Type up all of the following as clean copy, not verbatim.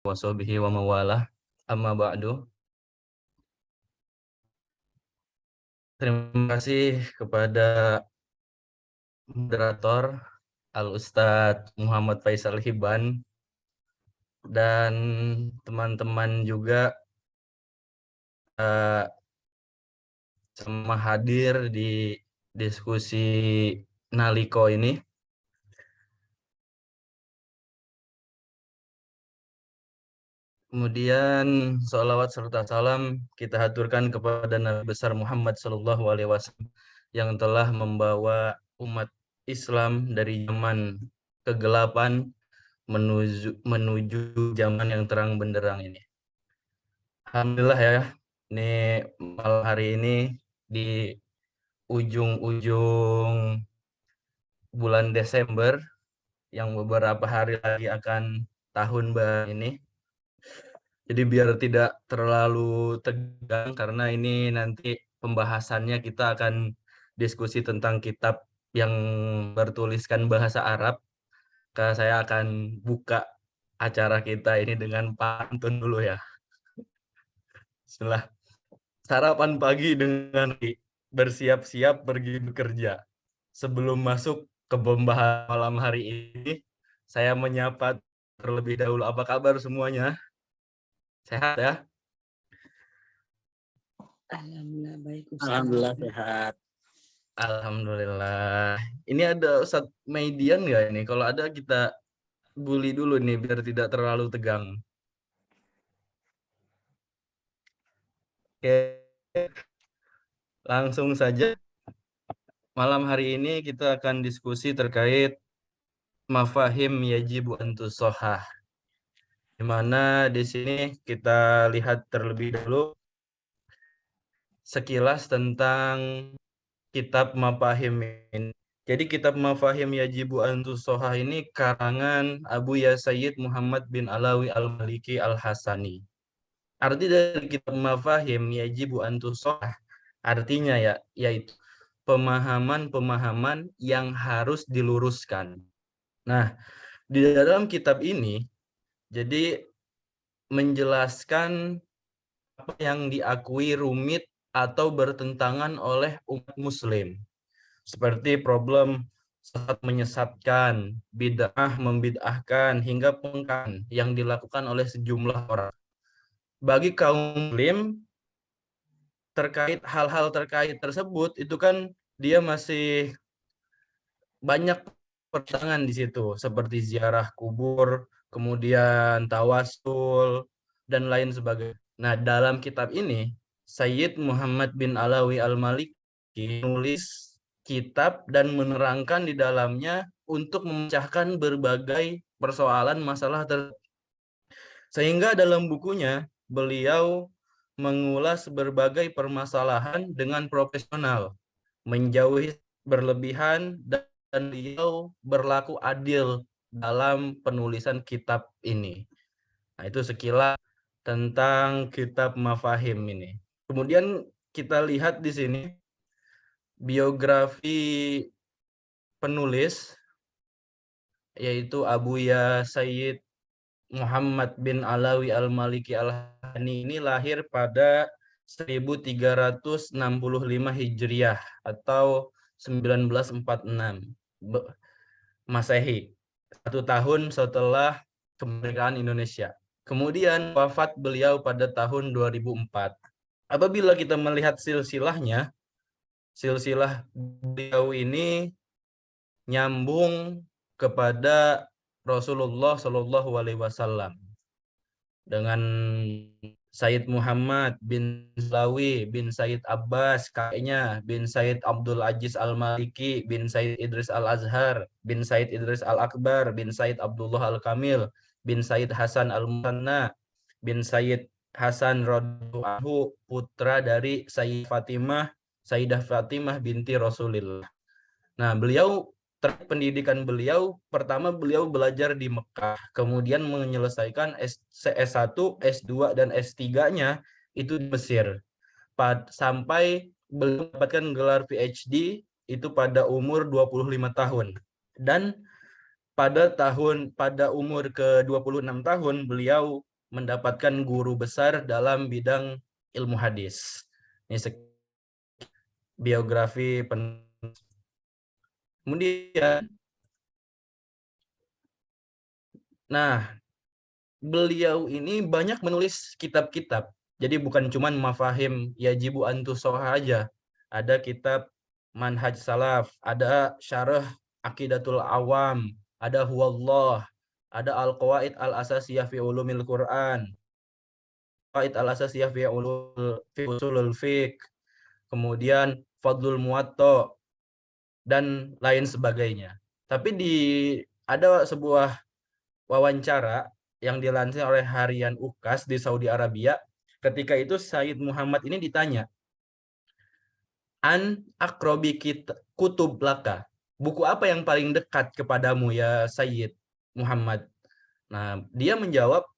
wa sahbihi wa mawalah. Amma ba'du. Terima kasih kepada moderator Al-Ustadz Muhammad Faisal Hiban dan teman-teman juga sama hadir di diskusi Naliko ini. Kemudian sholawat serta salam kita haturkan kepada Nabi besar Muhammad Sallallahu Alaihi Wasallam yang telah membawa umat Islam dari zaman kegelapan menuju zaman yang terang benderang ini. Alhamdulillah ya, ini malam hari ini di ujung-ujung bulan Desember yang beberapa hari lagi akan tahun baru ini. Jadi biar tidak terlalu tegang karena ini nanti pembahasannya kita akan diskusi tentang kitab yang bertuliskan bahasa Arab. Saya akan buka acara kita ini dengan pantun dulu ya. Setelah sarapan pagi dengan bersiap-siap pergi bekerja. Sebelum masuk ke pembahasan malam hari ini, saya menyapa terlebih dahulu. Apa kabar semuanya? Sehat ya? Alhamdulillah baik Ustaz. Alhamdulillah sehat. Alhamdulillah. Ini ada Ustadz Median nggak ini? Kalau ada kita bully dulu nih biar tidak terlalu tegang. Oke, langsung saja. Malam hari ini kita akan diskusi terkait mafahim yajibu antusohah. Di mana di sini kita lihat terlebih dahulu sekilas tentang kitab mafahim ini. Jadi kitab mafahim yajibu antusohah ini karangan Abu Ya Sayyid Muhammad bin Alawi Al-Maliki Al-Hasani. Arti dari kitab mafahim yajibu antusohah artinya yaitu pemahaman-pemahaman yang harus diluruskan. Nah, di dalam kitab ini jadi menjelaskan apa yang diakui rumit atau bertentangan oleh umat muslim. Seperti problem sesat menyesatkan, bid'ah membid'ahkan, hingga pengkan yang dilakukan oleh sejumlah orang. Bagi kaum muslim, terkait hal-hal terkait tersebut, itu kan dia masih banyak pertentangan di situ, seperti ziarah kubur, kemudian tawasul, dan lain sebagainya. Nah, dalam kitab ini, Sayyid Muhammad bin Alawi Al-Maliki menulis kitab dan menerangkan di dalamnya untuk memecahkan berbagai persoalan masalah sehingga dalam bukunya beliau mengulas berbagai permasalahan dengan profesional, menjauhi berlebihan, dan beliau berlaku adil dalam penulisan kitab ini. Nah, itu sekilas tentang kitab Mafahim ini. Kemudian kita lihat di sini biografi penulis, yaitu Abu Ya Sayyid Muhammad bin Alawi Al-Maliki Al-Hani ini lahir pada 1365 Hijriah atau 1946 Masehi, 1 tahun setelah kemerdekaan Indonesia. Kemudian wafat beliau pada tahun 2004. Apabila kita melihat silsilahnya, silsilah beliau ini nyambung kepada Rasulullah Shallallahu Alaihi Wasallam dengan Sayyid Muhammad bin Slawi bin Sayyid Abbas, kakeknya bin Sayyid Abdul Aziz Al-Maliki bin Sayyid Idris Al-Azhar bin Sayyid Idris Al-Akbar bin Sayyid Abdullah Al-Kamil bin Sayyid Hasan Al-Musanna bin Sayyid Hasan Radhu, putra dari Sayyidah Fatimah binti Rasulillah. Nah, pendidikan beliau, pertama beliau belajar di Mekah, kemudian menyelesaikan S1, S2, dan S3-nya itu di Mesir. Sampai beliau mendapatkan gelar PhD itu pada umur 25 tahun. Dan pada umur ke-26 tahun beliau mendapatkan guru besar dalam bidang ilmu hadis. Ini biografi kemudian, nah, beliau ini banyak menulis kitab-kitab. Jadi bukan cuman mafahim yajibu antusoha aja. Ada kitab Manhaj Salaf, ada Syarah Aqidatul Awam, ada Huwallah, ada Al-Qawaid Al-Asasiyah fi Ulumil Quran, Qawaid Al-Asasiyah fi Usulul Fiqh, kemudian Fadlul Muwatta, dan lain sebagainya. Tapi ada sebuah wawancara yang dilansir oleh harian UKAS di Saudi Arabia. Ketika itu Said Muhammad ini ditanya, An akrobi kutub laka. Buku apa yang paling dekat kepadamu ya Sayyid Muhammad? Nah, dia menjawab,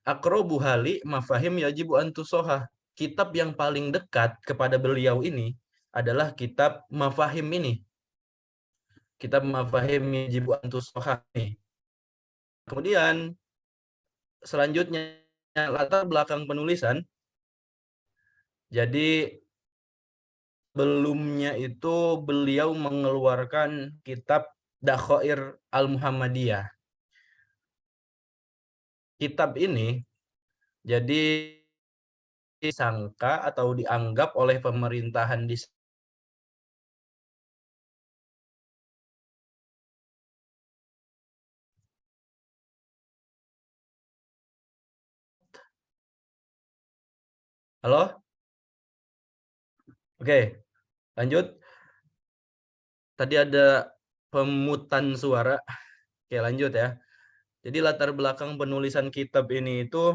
akrobu hali mafahim yajibu antusoha. Kitab yang paling dekat kepada beliau ini adalah kitab mafahim ini. Kitab mafahim yajibu antusoha ini. Kemudian selanjutnya latar belakang penulisan. Jadi sebelumnya itu beliau mengeluarkan kitab Dakhair Al-Muhammadiyah. Kitab ini jadi disangka atau dianggap oleh pemerintahan di Halo? Oke, lanjut. Tadi ada pemutan suara. Oke, lanjut ya. Jadi latar belakang penulisan kitab ini itu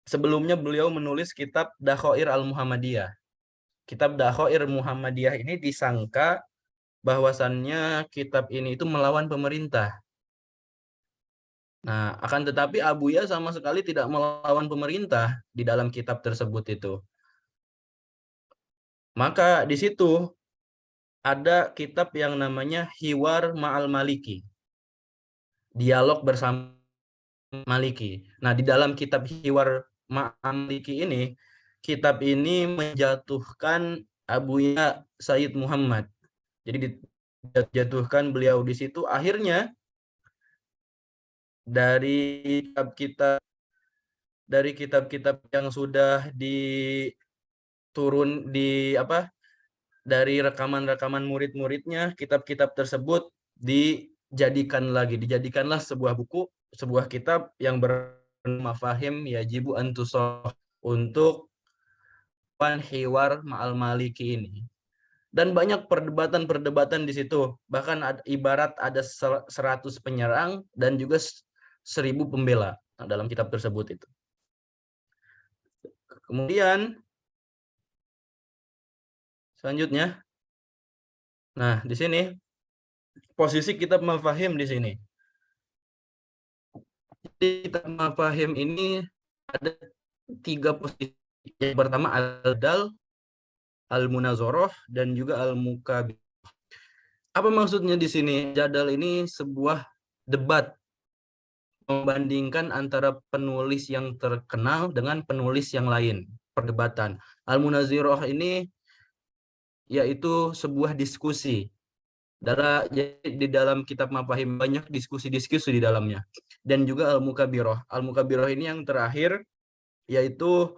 sebelumnya beliau menulis kitab Dakhair Al-Muhammadiyah. Kitab Dakhair Muhammadiyah ini disangka bahwasannya kitab ini itu melawan pemerintah. Nah, akan tetapi Abuya sama sekali tidak melawan pemerintah di dalam kitab tersebut itu. Maka di situ ada kitab yang namanya Hiwar Ma'al Maliki. Dialog bersama Maliki. Nah, di dalam kitab Hiwar Ma'al Maliki ini, kitab ini menjatuhkan Abuya Said Muhammad. Jadi dijatuhkan beliau di situ. Akhirnya dari kitab-kitab yang sudah dari rekaman-rekaman murid-muridnya, kitab-kitab tersebut dijadikanlah sebuah buku, sebuah kitab yang bernama Fahim Yajibu Antusoh untuk Hiwar Ma'al Maliki ini. Dan banyak perdebatan-perdebatan di situ. Bahkan ibarat ada 100 penyerang dan juga 1000 pembela dalam kitab tersebut itu. Kemudian selanjutnya, nah di sini posisi kitab Mafahim di sini. Kitab Mafahim ini ada 3 posisi. Yang pertama Al-Dal, Al-Munazoroh, dan juga Al-Mukabir. Apa maksudnya di sini? Jadal ini sebuah debat membandingkan antara penulis yang terkenal dengan penulis yang lain, perdebatan. Al-Munaziroh ini yaitu sebuah diskusi. Di dalam kitab Mafahim banyak diskusi-diskusi di dalamnya. Dan juga Al-Mukabiroh. Al-Mukabiroh ini yang terakhir yaitu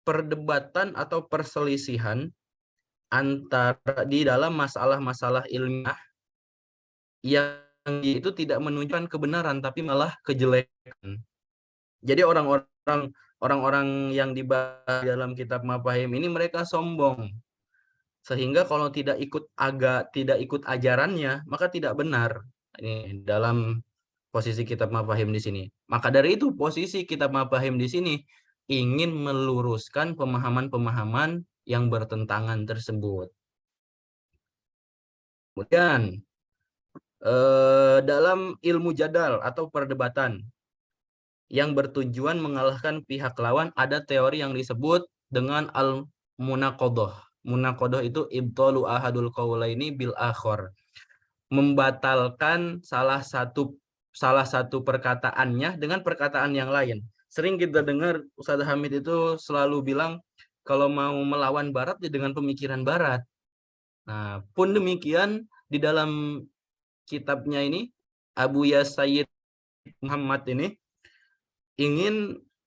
perdebatan atau perselisihan antara di dalam masalah-masalah ilmiah yang itu tidak menunjukkan kebenaran tapi malah kejelekan. Jadi orang-orang yang dibahas dalam kitab Mafahim ini mereka sombong. Sehingga kalau tidak ikut ajarannya, maka tidak benar. Ini dalam posisi kitab Mafahim di sini. Maka dari itu posisi kitab Mafahim di sini ingin meluruskan pemahaman-pemahaman yang bertentangan tersebut. Kemudian dalam ilmu jadal atau perdebatan yang bertujuan mengalahkan pihak lawan, ada teori yang disebut dengan al-munaqadah. Munaqadah itu ibtalu ahadul qaulaini bil akhar. Membatalkan salah satu salah satu perkataannya dengan perkataan yang lain. Sering kita dengar Ustadz Hamid itu selalu bilang kalau mau melawan Barat ya dengan pemikiran Barat. Nah, pun demikian di dalam kitabnya ini Abu Sayyid Muhammad ini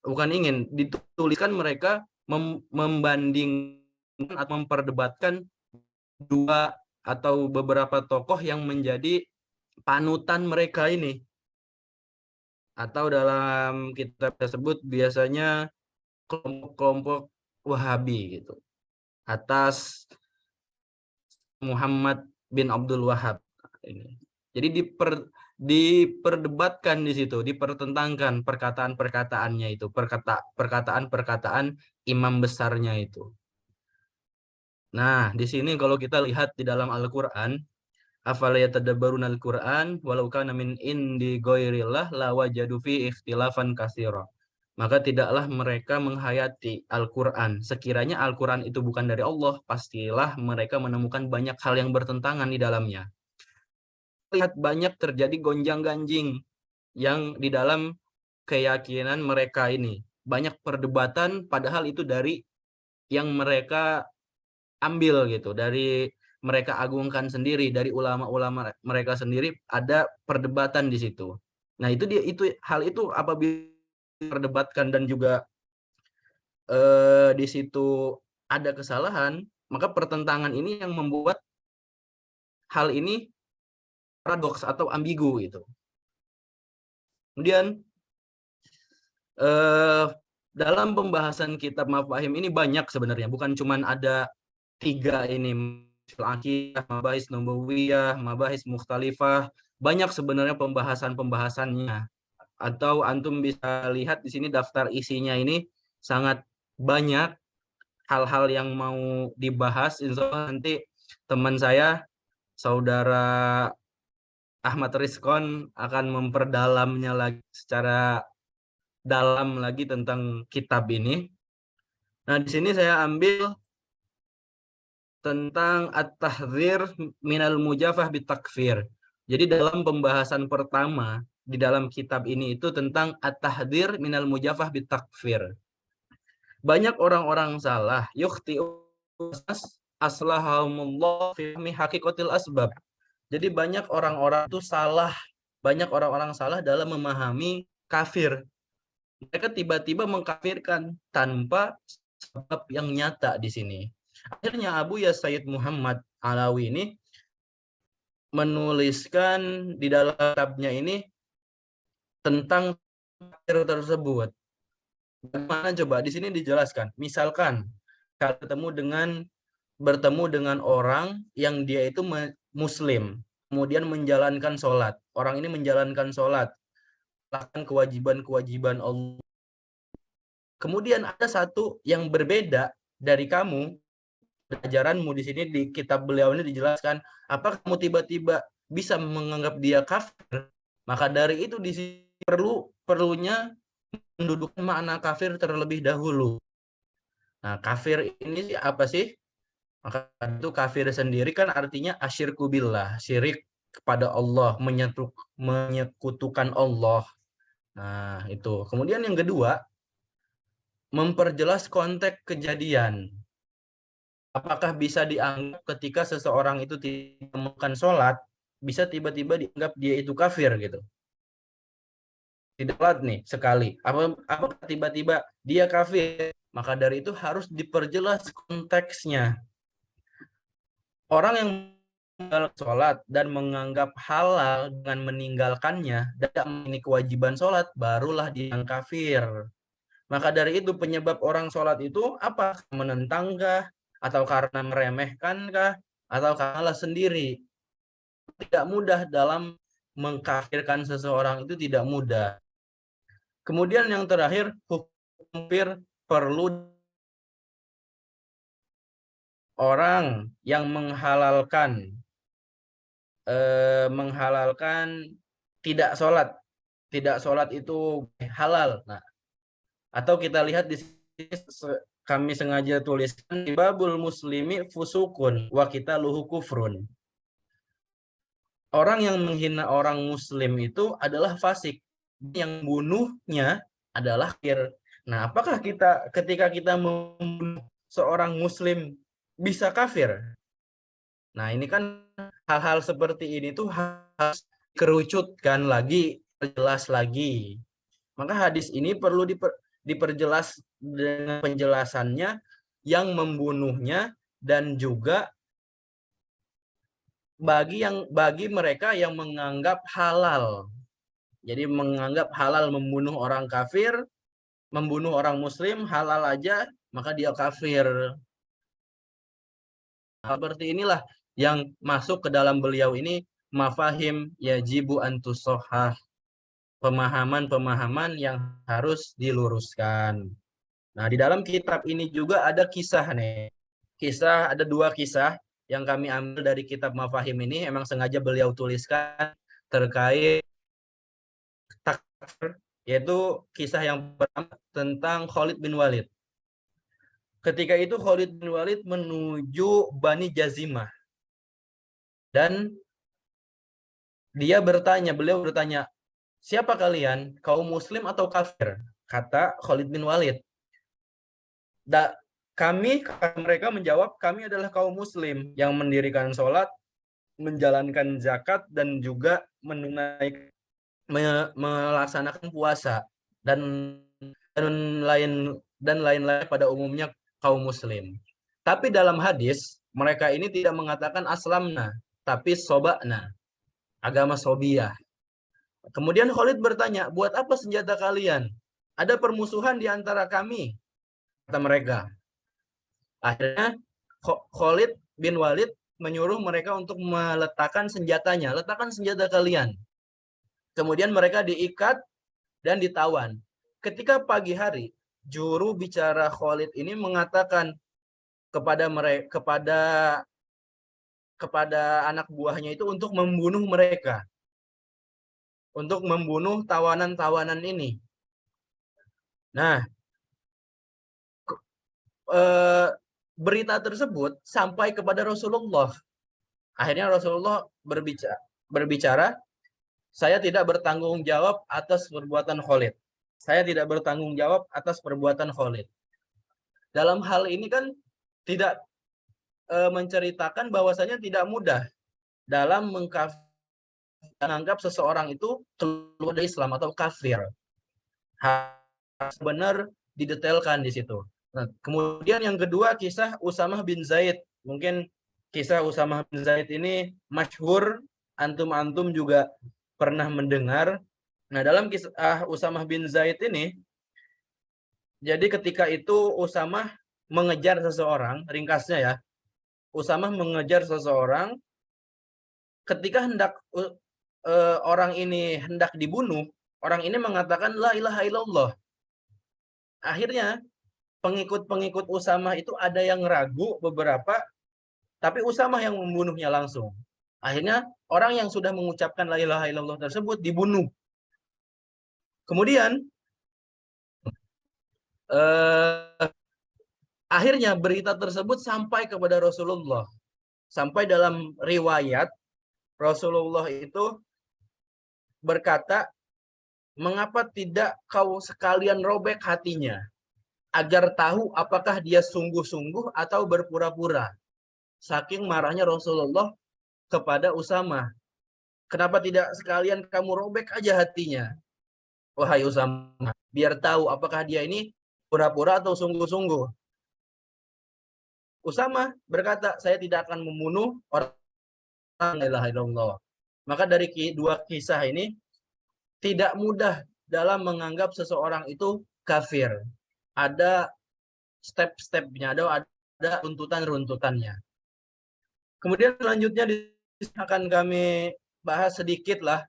bukan ingin dituliskan mereka membandingkan atau memperdebatkan dua atau beberapa tokoh yang menjadi panutan mereka ini, atau dalam kitab tersebut biasanya kelompok-kelompok Wahabi gitu atas Muhammad bin Abdul Wahab ini. Jadi diperdebatkan di situ, dipertentangkan perkataan-perkataannya itu, perkataan-perkataan imam besarnya itu. Nah, di sini kalau kita lihat di dalam Al-Qur'an, afala yatadabbaruna al-Qur'an walau kana min indi ghairillah lawajadu fi ikhtilafan katsira. Maka tidaklah mereka menghayati Al-Qur'an. Sekiranya Al-Qur'an itu bukan dari Allah, pastilah mereka menemukan banyak hal yang bertentangan di dalamnya. Lihat banyak terjadi gonjang-ganjing yang di dalam keyakinan mereka ini. Banyak perdebatan padahal itu dari yang mereka ambil gitu, dari mereka agungkan sendiri, dari ulama-ulama mereka sendiri ada perdebatan di situ. Nah, itu hal itu apabila diperdebatkan dan juga di situ ada kesalahan, maka pertentangan ini yang membuat hal ini paradoks atau ambigu gitu. Kemudian dalam pembahasan kitab Mafahim ini banyak sebenarnya, bukan cuma ada 3 ini, Aqidah, Mabahis Nubawiyah, Mabahis Mukhtalifah, banyak sebenarnya pembahasan-pembahasannya. Atau antum bisa lihat di sini daftar isinya ini sangat banyak hal-hal yang mau dibahas. Insya Allah nanti teman saya, saudara Ahmad Rizkon akan memperdalamnya lagi secara dalam lagi tentang kitab ini. Nah, di sini saya ambil tentang at-tahdzir minal mujafah bitakfir. Jadi dalam pembahasan pertama di dalam kitab ini itu tentang at-tahdzir minal mujafah bitakfir. Banyak orang-orang salah yukhti'u aslahumullah fi haqiqatil asbab. Jadi banyak orang-orang itu salah, banyak orang-orang salah dalam memahami kafir. Mereka tiba-tiba mengkafirkan tanpa sebab yang nyata di sini. Akhirnya Abu Sayyid Muhammad Alawi ini menuliskan di dalam kitabnya ini tentang kafir tersebut. Bagaimana coba di sini dijelaskan? Misalkan bertemu dengan orang yang dia itu muslim, kemudian menjalankan sholat. Orang ini menjalankan sholat, melakukan kewajiban-kewajiban Allah. Kemudian ada satu yang berbeda dari kamu, ajaranmu di sini di kitab beliau ini dijelaskan, apakah kamu tiba-tiba bisa menganggap dia kafir? Maka dari itu di sini perlunya mendudukkan makna kafir terlebih dahulu. Nah, kafir ini apa sih? Maka itu kafir sendiri kan artinya asyirku billah, syirik kepada Allah, menyekutukan Allah. Nah, itu. Kemudian yang kedua, memperjelas konteks kejadian. Apakah bisa dianggap ketika seseorang itu tidak melakukan sholat, bisa tiba-tiba dianggap dia itu kafir gitu? Tidak sholat nih sekali. Apakah tiba-tiba dia kafir? Maka dari itu harus diperjelas konteksnya. Orang yang meninggalkan sholat dan menganggap halal dengan meninggalkannya, tidak memiliki kewajiban sholat, barulah dia kafir. Maka dari itu penyebab orang sholat itu apa? Menentangkah? Atau karena meremehkankah? Atau karena sendiri? Tidak mudah dalam mengkafirkan seseorang, itu tidak mudah. Kemudian yang terakhir, hukum kafir perlu orang yang menghalalkan tidak sholat. Tidak sholat itu halal. Nah, atau kita lihat di sini kami sengaja tuliskan babul muslimi fusukun wa qitaluhu kufrun. orang yang menghina orang muslim itu adalah fasik. Yang bunuhnya adalah kafir. Nah, apakah kita ketika kita membunuh seorang muslim bisa kafir? Nah, ini kan hal-hal seperti ini tuh harus dikerucutkan lagi, jelas lagi. Maka hadis ini perlu diperjelas dengan penjelasannya yang membunuhnya dan juga bagi mereka yang menganggap halal. Jadi menganggap halal membunuh orang kafir, membunuh orang muslim halal aja, maka dia kafir. Seperti inilah yang masuk ke dalam beliau ini mafahim yajibu antusohah. Pemahaman-pemahaman yang harus diluruskan. Nah, di dalam kitab ini juga ada kisah nih. Ada 2 kisah yang kami ambil dari kitab Mafahim ini, emang sengaja beliau tuliskan terkait takfir, yaitu kisah yang pertama tentang Khalid bin Walid. Ketika itu Khalid bin Walid menuju Bani Jazimah. Dan beliau bertanya, siapa kalian? Kaum muslim atau kafir? Kata Khalid bin Walid. Mereka menjawab, kami adalah kaum muslim yang mendirikan sholat, menjalankan zakat, dan juga melaksanakan puasa dan lain-lain pada umumnya kaum muslim. Tapi dalam hadis mereka ini tidak mengatakan aslamna, tapi sobakna, agama sobiyah. Kemudian Khalid bertanya, buat apa senjata kalian? Ada permusuhan di antara kami, kata mereka. Akhirnya Khalid bin Walid menyuruh mereka untuk meletakkan senjatanya. Letakkan senjata kalian. Kemudian mereka diikat dan ditawan. Ketika pagi hari, juru bicara Khalid ini mengatakan kepada anak buahnya itu untuk membunuh mereka. Untuk membunuh tawanan-tawanan ini. Nah, berita tersebut sampai kepada Rasulullah. Akhirnya Rasulullah berbicara, saya tidak bertanggung jawab atas perbuatan Khalid. Saya tidak bertanggung jawab atas perbuatan Khalid. Dalam hal ini kan tidak menceritakan bahwasanya tidak mudah dalam menganggap seseorang itu keluar dari Islam atau kafir. Harus benar didetailkan di situ. Nah, kemudian yang kedua kisah Usamah bin Zaid. Mungkin kisah Usamah bin Zaid ini masyhur, antum-antum juga pernah mendengar. Nah, dalam kisah Usamah bin Zaid ini, jadi ketika itu Usamah mengejar seseorang, ringkasnya ya, Usamah mengejar seseorang, ketika orang ini hendak dibunuh, orang ini mengatakan la ilaha illallah. Akhirnya pengikut-pengikut Usamah itu ada yang ragu beberapa, tapi Usamah yang membunuhnya langsung. Akhirnya orang yang sudah mengucapkan la ilaha illallah tersebut dibunuh. Kemudian akhirnya berita tersebut sampai kepada Rasulullah. Sampai dalam riwayat Rasulullah itu berkata, mengapa tidak kau sekalian robek hatinya agar tahu apakah dia sungguh-sungguh atau berpura-pura. Saking marahnya Rasulullah kepada Usamah. Kenapa tidak sekalian kamu robek aja hatinya? Wahai Usamah, biar tahu apakah dia ini pura-pura atau sungguh-sungguh. Usamah berkata, saya tidak akan membunuh orang la ilaha illallah. Maka dari 2 kisah ini tidak mudah dalam menganggap seseorang itu kafir. Ada step-stepnya, ada runtutan-runtutannya. Kemudian selanjutnya akan kami bahas sedikit lah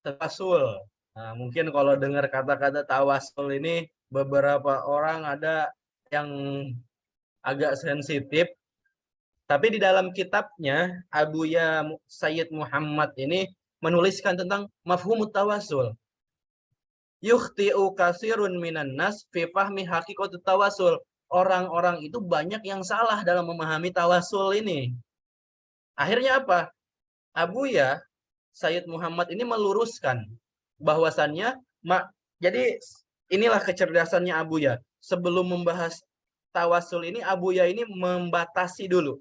tawasul. Nah, mungkin kalau dengar kata-kata tawasul ini beberapa orang ada yang agak sensitif. Tapi di dalam kitabnya Abuya Sayyid Muhammad ini menuliskan tentang mafhumut tawasul. Yukhti'u kasirun minan nas fi fahmi haqiqatut tawasul. Orang-orang itu banyak yang salah dalam memahami tawasul ini. Akhirnya apa? Abuya Sayyid Muhammad ini meluruskan bahwasannya jadi inilah kecerdasannya Abuya. Sebelum membahas tawasul ini, Abuya ini membatasi dulu.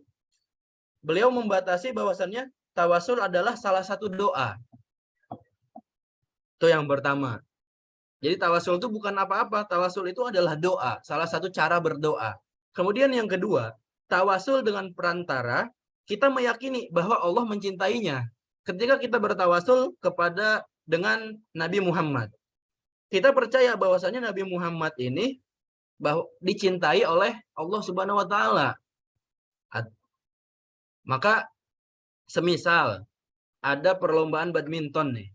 Beliau membatasi bahwasannya tawasul adalah salah satu doa. Itu yang pertama. Jadi tawasul itu bukan apa-apa. Tawasul itu adalah doa, salah satu cara berdoa. Kemudian yang kedua, tawasul dengan perantara, kita meyakini bahwa Allah mencintainya. Ketika kita bertawasul kepada dengan Nabi Muhammad, kita percaya bahwasanya Nabi Muhammad ini dicintai oleh Allah Subhanahu wa taala. Maka semisal ada perlombaan badminton nih.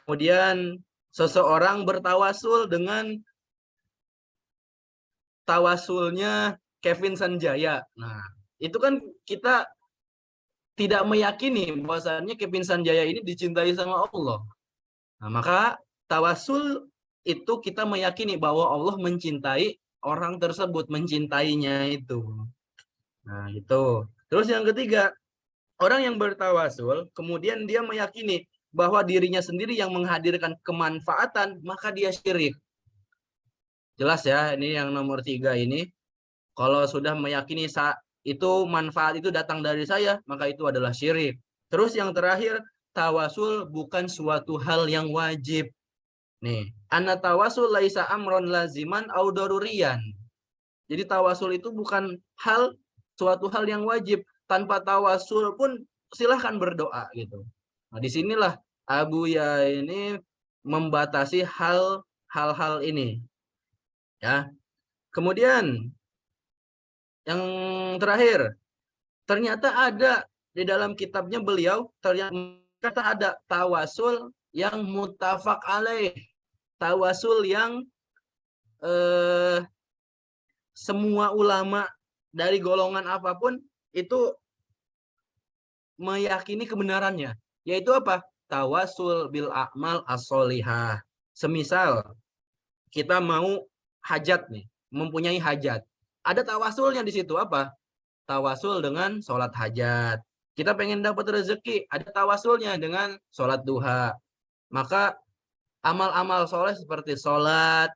Kemudian seseorang bertawasul dengan tawasulnya Kevin Sanjaya. Nah, itu kan kita tidak meyakini bahwasannya Kevin Sanjaya ini dicintai sama Allah. Nah, maka tawasul itu kita meyakini bahwa Allah mencintai orang tersebut, mencintainya itu. Nah, itu. Terus yang ketiga, orang yang bertawasul, kemudian dia meyakini bahwa dirinya sendiri yang menghadirkan kemanfaatan, maka dia syirik. Jelas ya, ini yang nomor 3 ini. Kalau sudah meyakini itu manfaat itu datang dari saya, maka itu adalah syirik. Terus yang terakhir, tawasul bukan suatu hal yang wajib. Nih, anna tawasul laisa amron laziman au daruriyan. Jadi tawasul itu bukan suatu hal yang wajib. Tanpa tawasul pun silahkan berdoa gitu. Nah, disinilah Abuya ini membatasi hal-hal ini. Ya. Kemudian yang terakhir, ternyata ada di dalam kitabnya beliau, ternyata ada tawasul yang muttafaq alaih. Tawasul yang semua ulama dari golongan apapun itu meyakini kebenarannya. Yaitu apa? Tawasul bil a'mal as-solihah. Semisal kita mau hajat nih, mempunyai hajat. Ada tawasulnya di situ apa? Tawasul dengan sholat hajat. Kita pengen dapat rezeki, ada tawasulnya dengan sholat duha. Maka amal-amal soleh seperti sholat,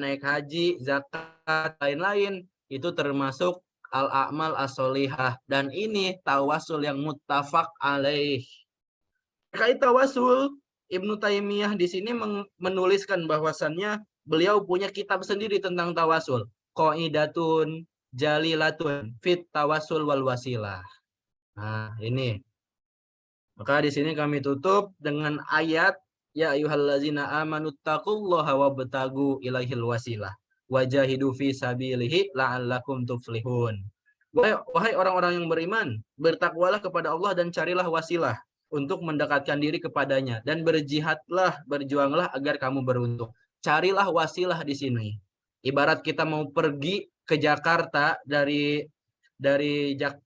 naik haji, zakat, lain-lain, itu termasuk al-a'mal as-solihah. Dan ini tawasul yang muttafaq alaih. Terkait tawasul, Ibnu Taimiyah di sini menuliskan bahwasannya beliau punya kitab sendiri tentang tawasul. Qaidatun jalilatun fit tawasul wal wasilah. Nah, ini. Maka di sini kami tutup dengan ayat ya ayyuhallazina amanu taqullaha wabtagu ilaihil wasilah wajahidu fi sabilihi la'allakum tuflihun. Wahai orang-orang yang beriman, bertakwalah kepada Allah dan carilah wasilah untuk mendekatkan diri kepadanya dan berjihadlah, berjuanglah agar kamu beruntung. Carilah wasilah di sini. Ibarat kita mau pergi ke Jakarta dari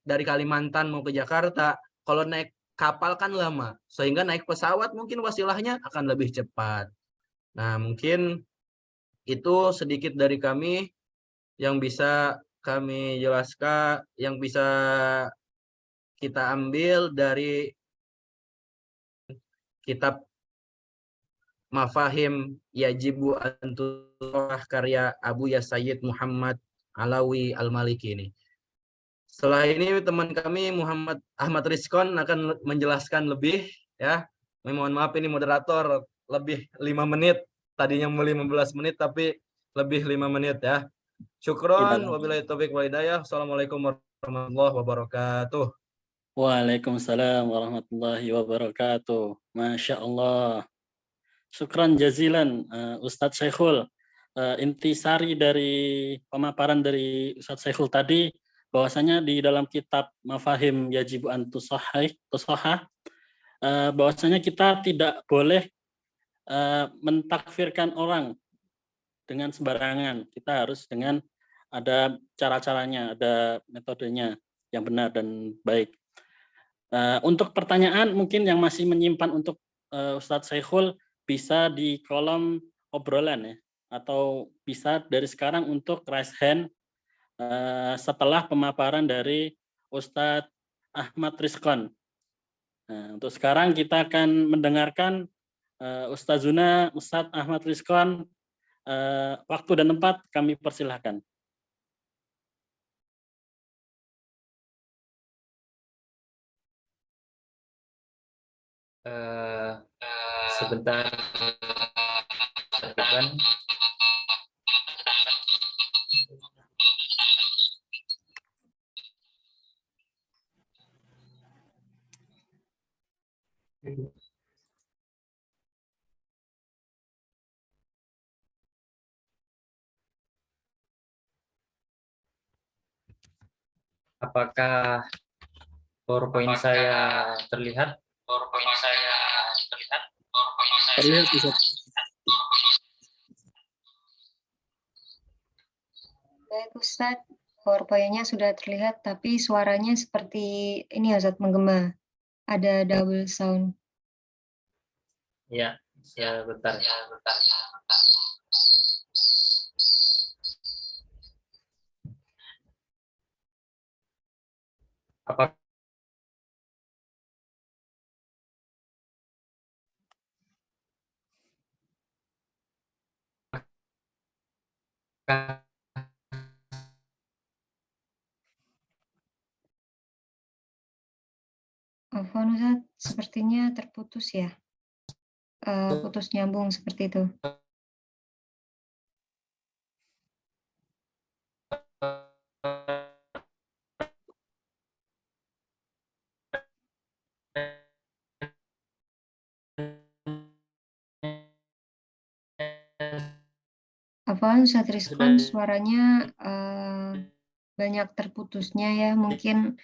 Kalimantan mau ke Jakarta, kalau naik kapal kan lama, sehingga naik pesawat mungkin wasilahnya akan lebih cepat. Nah, mungkin itu sedikit dari kami yang bisa kami jelaskan, yang bisa kita ambil dari kitab Mafahim Yajibu Antulah karya Abuya Sayyid Muhammad Alawi Al-Maliki ini. Setelah ini teman kami Muhammad Ahmad Rizkon akan menjelaskan lebih ya. Mohon maaf ini moderator lebih 5 menit. Tadinya mau 15 menit tapi lebih 5 menit ya. Syukron wabillahi taufiq wal hidayah. Assalamualaikum warahmatullahi wabarakatuh. Waalaikumsalam warahmatullahi wabarakatuh. Masya Allah. Syukran jazilan Ustadz Syekhul. Intisari dari pemaparan dari Ustadz Syekhul tadi, bahwasanya di dalam kitab Mafahim Yajibu an Tusahah, bahwasanya kita tidak boleh mentakfirkan orang dengan sembarangan. Kita harus dengan ada cara-caranya, ada metodenya yang benar dan baik. Untuk pertanyaan mungkin yang masih menyimpan untuk Ustadz Syekhul bisa di kolom obrolan ya, atau bisa dari sekarang untuk raise hand setelah pemaparan dari Ustadz Ahmad Rizkon. Nah, untuk sekarang kita akan mendengarkan Ustazuna Ustadz Ahmad Rizkon. Waktu dan tempat kami persilahkan. Sebentar, teman. Apakah PowerPoint saya terlihat? Terlihat, Ustaz. Baik Ustadz, PowerPoint-nya sudah terlihat, tapi suaranya seperti ini ya Ustadz, menggema. Ada double sound. Ya, sebentar. Apakah Afwan Ustadz, sepertinya terputus ya. Putus nyambung seperti itu. Afwan Ustadz Rizkon, suaranya banyak terputusnya ya, mungkin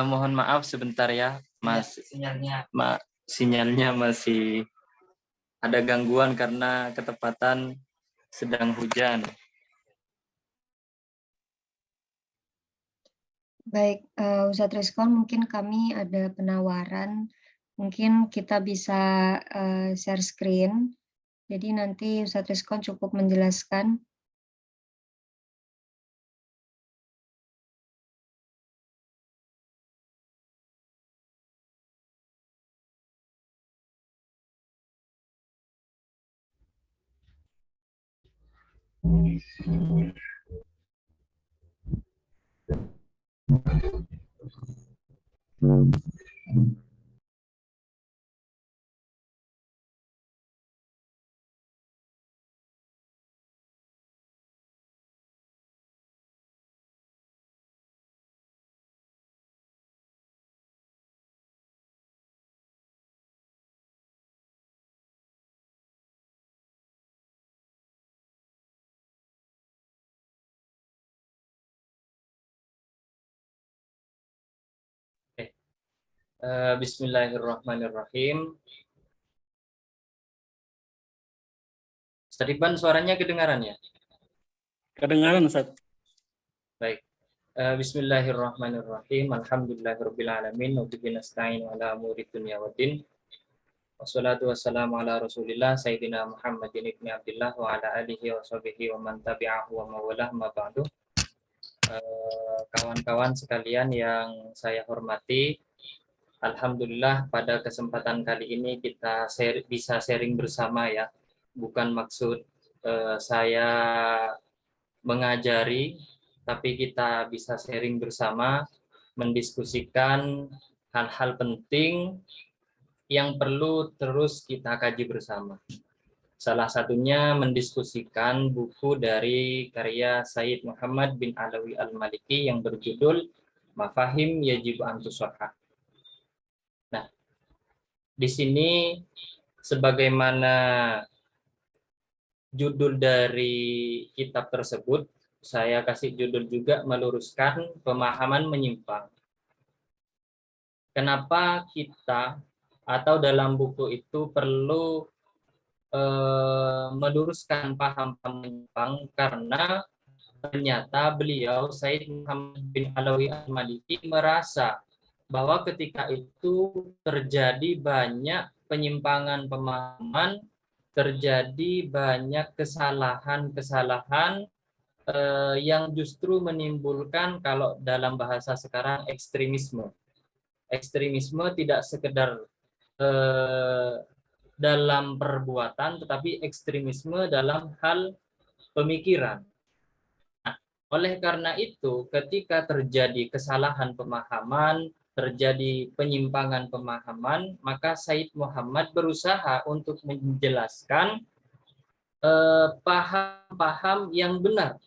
mohon maaf sebentar ya, Mas. Sinyalnya masih ada gangguan karena ketepatan sedang hujan. baik, Ustadz Rizkon, mungkin kami ada penawaran, mungkin kita bisa share screen, jadi nanti Ustadz Rizkon cukup menjelaskan. Bismillahirrahmanirrahim. Ustaz Iqban, suaranya kedengaran ya? Kedengaran, Ustaz. Baik. Bismillahirrahmanirrahim. Alhamdulillahirabbil alamin wa bihi nasta'in ala umuri dunya waddin. Wassalatu wassalamu ala Rasulillah Sayyidina Muhammadin ibni Abdillah wa ala alihi wa sahbihi wa man tabi'ahu wa mawalah ma ba'du. Kawan-kawan sekalian yang saya hormati, alhamdulillah pada kesempatan kali ini kita bisa sharing bersama ya. Bukan maksud saya mengajari, tapi kita bisa sharing bersama, mendiskusikan hal-hal penting yang perlu terus kita kaji bersama. Salah satunya mendiskusikan buku dari karya Sayyid Muhammad bin Alawi Al-Maliki yang berjudul Mafahim Yajib an Tusahhah. Nah, di sini sebagaimana judul dari kitab tersebut, saya kasih judul juga meluruskan pemahaman menyimpang. Kenapa kita atau dalam buku itu perlu meluruskan paham-paham menyimpang, karena ternyata beliau Said Muhammad bin Alawi Al-Maliki merasa bahwa ketika itu terjadi banyak penyimpangan pemahaman, terjadi banyak kesalahan-kesalahan yang justru menimbulkan, kalau dalam bahasa sekarang, ekstremisme. Ekstremisme tidak sekedar dalam perbuatan, tetapi ekstremisme dalam hal pemikiran. Nah, oleh karena itu, ketika terjadi kesalahan pemahaman, terjadi penyimpangan pemahaman, maka Said Muhammad berusaha untuk menjelaskan paham-paham yang benar,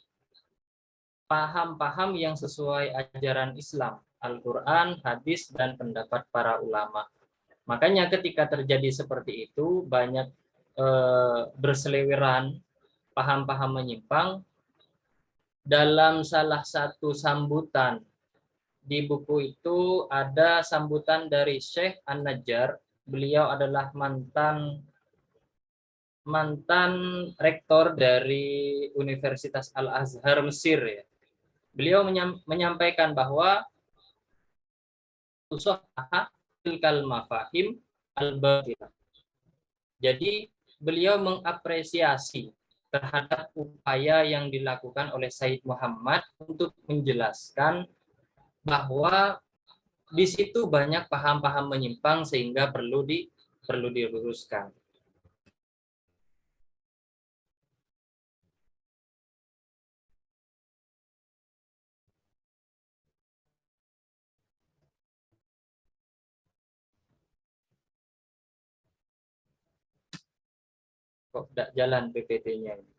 paham-paham yang sesuai ajaran Islam, Al-Quran, hadis, dan pendapat para ulama. Makanya ketika terjadi seperti itu, banyak berseliweran paham-paham menyimpang. Dalam salah satu sambutan di buku itu ada sambutan dari Syekh An-Najjar. Beliau adalah mantan rektor dari Universitas Al-Azhar Mesir, ya. Beliau menyampaikan bahwa usaha tilkal mafahim al-batilah. Jadi beliau mengapresiasi terhadap upaya yang dilakukan oleh Said Muhammad untuk menjelaskan bahwa di situ banyak paham-paham menyimpang sehingga perlu diluruskan. Kok tidak jalan PPT-nya ini?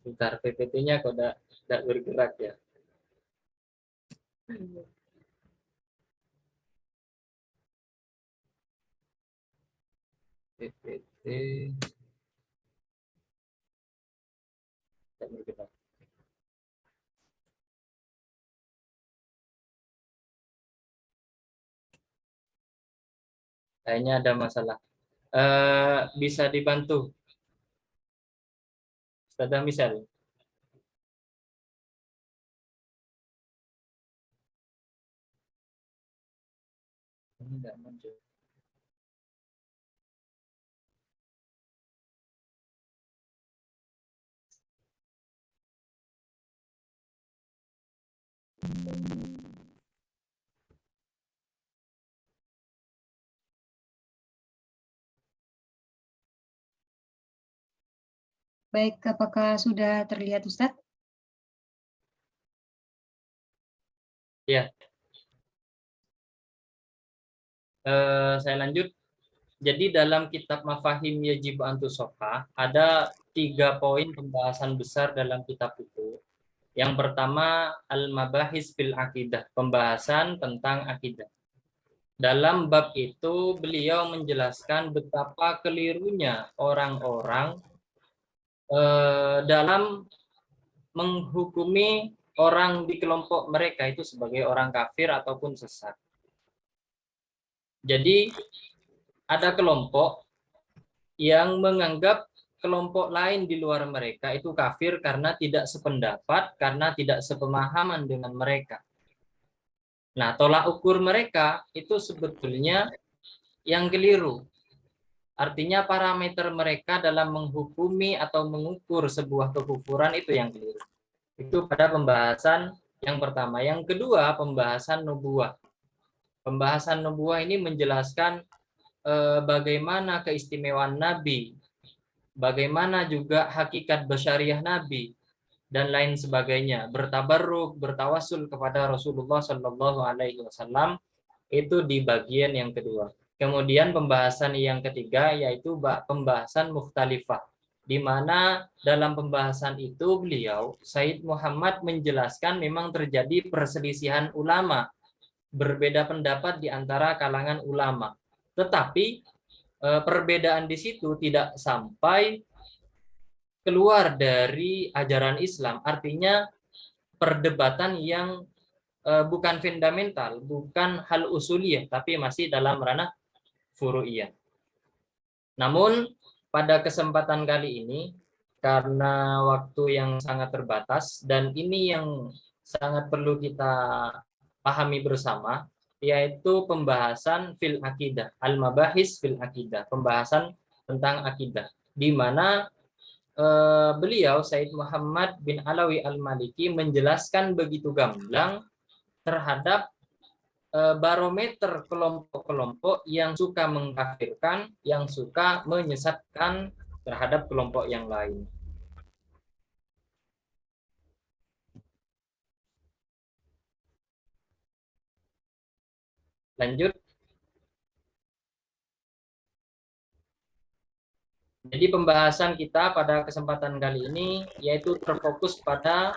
Bentar, PPT-nya kok tidak bergerak ya? PPT tidak bergerak. Kayaknya ada masalah. Bisa dibantu, Ustazah Misal? Ini tidak muncul. Baik, apakah sudah terlihat Ustadz? Ya. Saya lanjut. Jadi dalam kitab Mafahim Yajib Antusofa ada 3 poin pembahasan besar dalam kitab itu. Yang pertama, Al-Mabahis fil Aqidah, pembahasan tentang akidah. Dalam bab itu beliau menjelaskan betapa kelirunya orang-orang dalam menghukumi orang di kelompok mereka itu sebagai orang kafir ataupun sesat. Jadi ada kelompok yang menganggap kelompok lain di luar mereka itu kafir karena tidak sependapat, karena tidak sepemahaman dengan mereka. Nah, tolak ukur mereka itu sebetulnya yang keliru. Artinya parameter mereka dalam menghukumi atau mengukur sebuah kekufuran itu yang keliru. Itu pada pembahasan yang pertama. Yang kedua, pembahasan nubuwah. Pembahasan nubuwah ini menjelaskan bagaimana keistimewaan Nabi, bagaimana juga hakikat basyariah Nabi, dan lain sebagainya. Bertabarruk, bertawasul kepada Rasulullah Shallallahu Alaihi Wasallam itu di bagian yang kedua. Kemudian pembahasan yang ketiga yaitu pembahasan mukhtalifah, di mana dalam pembahasan itu beliau Said Muhammad menjelaskan memang terjadi perselisihan ulama, berbeda pendapat di antara kalangan ulama. Tetapi perbedaan di situ tidak sampai keluar dari ajaran Islam, artinya perdebatan yang bukan fundamental, bukan hal usuliyah, tapi masih dalam ranah furu'iyah. Namun pada kesempatan kali ini, karena waktu yang sangat terbatas dan ini yang sangat perlu kita pahami bersama, yaitu pembahasan fil akidah, al-mabahis fil akidah, pembahasan tentang akidah, di mana beliau Said Muhammad bin Alawi Al-Maliki menjelaskan begitu gamblang terhadap barometer kelompok-kelompok yang suka mengkafirkan, yang suka menyesatkan terhadap kelompok yang lain. Lanjut. Jadi pembahasan kita pada kesempatan kali ini yaitu terfokus pada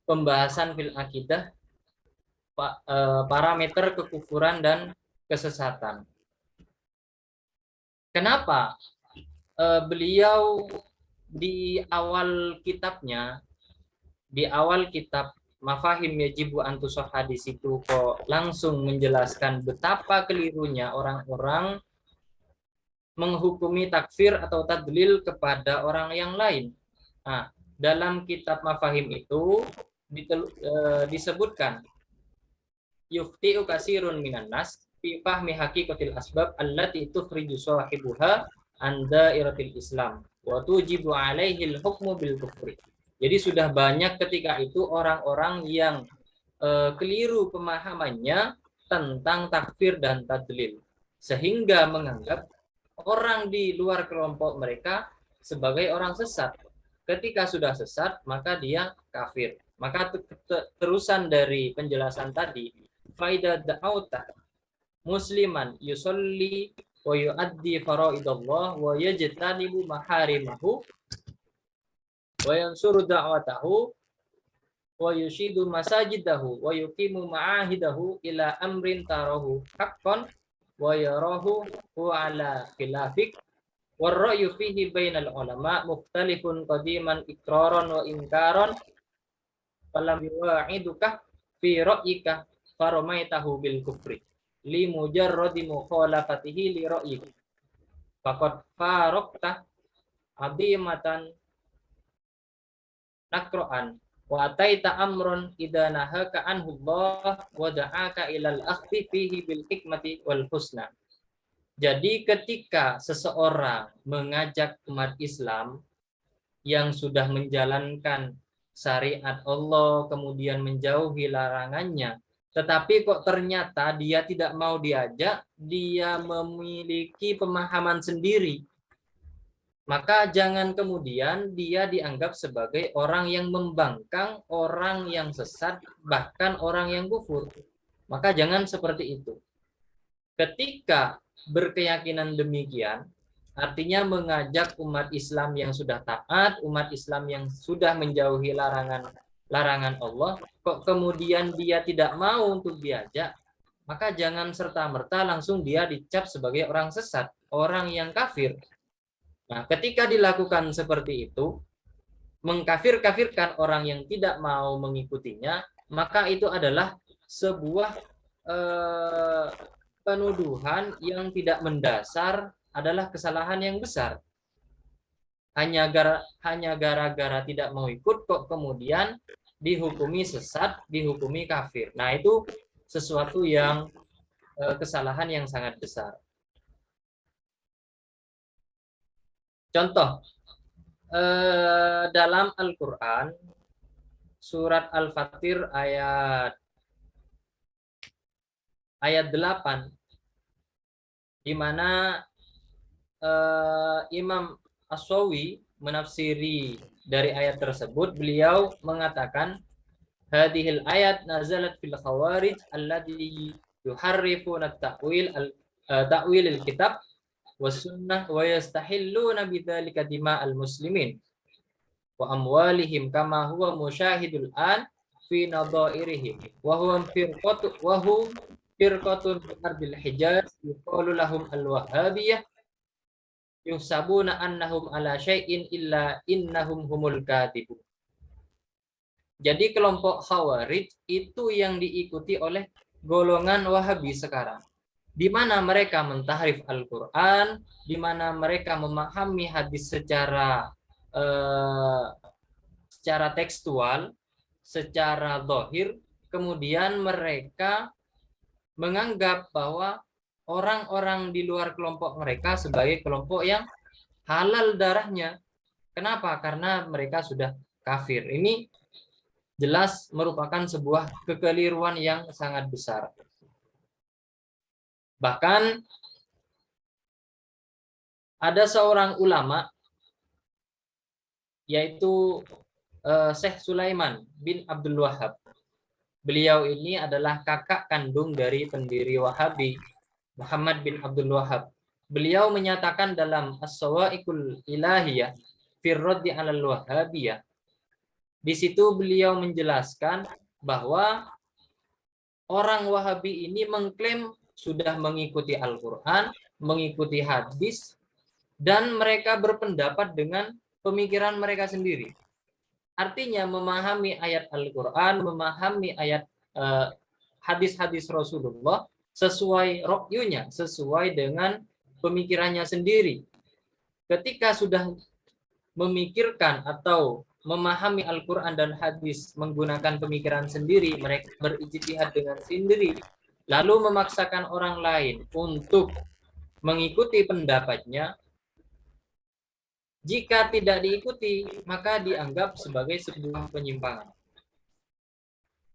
pembahasan fil akidah, parameter kekufuran dan kesesatan. Kenapa beliau di awal kitabnya, di awal kitab Mafahim Yajibu Antusoh Hadis itu kok langsung menjelaskan betapa kelirunya orang-orang menghukumi takfir atau tadlil kepada orang yang lain. Nah, dalam kitab Mafahim itu disebutkan yufti'u kasirun minan nas fi fahmi haqiqatil asbab allati tufriju sahibuha an dairatil Islam wa tujibu alaihi al-hukmu bil kufri. Jadi sudah banyak ketika itu orang-orang yang keliru pemahamannya tentang takfir dan tadlil, sehingga menganggap orang di luar kelompok mereka sebagai orang sesat. Ketika sudah sesat, maka dia kafir. Maka terusan dari penjelasan tadi, faida da'auta musliman yusolli wa yuaddi faraidallah wa yajtanibu maharimahu wa yansuru da'watahu wa yushidu masajidahu wa yuqimu ma'ahidahu ila amrin tarahu haqqan wa yarahu ala khilafik warra'yu fihi bainal ulama mukhtalifun qadiman iqraran wa inkaran falam yuwa'iduka fi ra'yika faramaitahu bil kufri li mujarradi mukhalafatihi li ra'yik faqad faraqta adimatan nakro'an wa ataita amrun idza nahaka anhu Allah wa da'aka ilal akhdi fihi bil hikmati wal husna. Jadi ketika seseorang mengajak umat Islam yang sudah menjalankan syariat Allah kemudian menjauhi larangannya, tetapi kok ternyata dia tidak mau diajak, dia memiliki pemahaman sendiri, maka jangan kemudian dia dianggap sebagai orang yang membangkang, orang yang sesat, bahkan orang yang kufur. Maka jangan seperti itu. Ketika berkeyakinan demikian, artinya mengajak umat Islam yang sudah taat, umat Islam yang sudah menjauhi larangan Allah, kok kemudian dia tidak mau untuk diajak, maka jangan serta-merta langsung dia dicap sebagai orang sesat, orang yang kafir. Nah, ketika dilakukan seperti itu, mengkafir-kafirkan orang yang tidak mau mengikutinya, maka itu adalah sebuah penuduhan yang tidak mendasar, adalah kesalahan yang besar. Hanya gara-gara tidak mau ikut, kok kemudian dihukumi sesat, dihukumi kafir. Nah, itu sesuatu yang kesalahan yang sangat besar. Contoh, dalam Al-Quran, surat Al-Fatir ayat 8, di mana Imam As-Sawi menafsiri dari ayat tersebut, beliau mengatakan, hadhil ayat nazalat fil khawarij alladhi yuharrifuna ta'wil al-kitab wasunnah wa yastahilluna bidzalika dima'al muslimin wa amwalihim kama huwa musyahidul an fi nadhairihim wa hum firqatun ardil hijaz yuqalu lahum al-wahhabiyah yuhsabuna annahum ala syai'in illa innahum humul kadhibun. Jadi kelompok Khawarij itu yang diikuti oleh golongan Wahabi sekarang, di mana mereka mentahrif Al-Quran, di mana mereka memahami hadis secara tekstual, secara zahir, kemudian mereka menganggap bahwa orang-orang di luar kelompok mereka sebagai kelompok yang halal darahnya. Kenapa? Karena mereka sudah kafir. Ini jelas merupakan sebuah kekeliruan yang sangat besar. Bahkan ada seorang ulama, yaitu Syekh Sulaiman bin Abdul Wahhab. Beliau ini adalah kakak kandung dari pendiri Wahabi, Muhammad bin Abdul Wahhab. Beliau menyatakan dalam As-Sawa'iqul Ilahiyah fi Raddi 'alal Wahhabiyah. Di situ beliau menjelaskan bahwa orang Wahabi ini mengklaim sudah mengikuti Al-Quran, mengikuti hadis, dan mereka berpendapat dengan pemikiran mereka sendiri. Artinya memahami ayat Al-Quran, memahami ayat hadis-hadis Rasulullah sesuai rokyunya, sesuai dengan pemikirannya sendiri. Ketika sudah memikirkan atau memahami Al-Quran dan hadis menggunakan pemikiran sendiri, mereka berijtihad dengan sendiri, lalu memaksakan orang lain untuk mengikuti pendapatnya. Jika tidak diikuti, maka dianggap sebagai sebuah penyimpangan.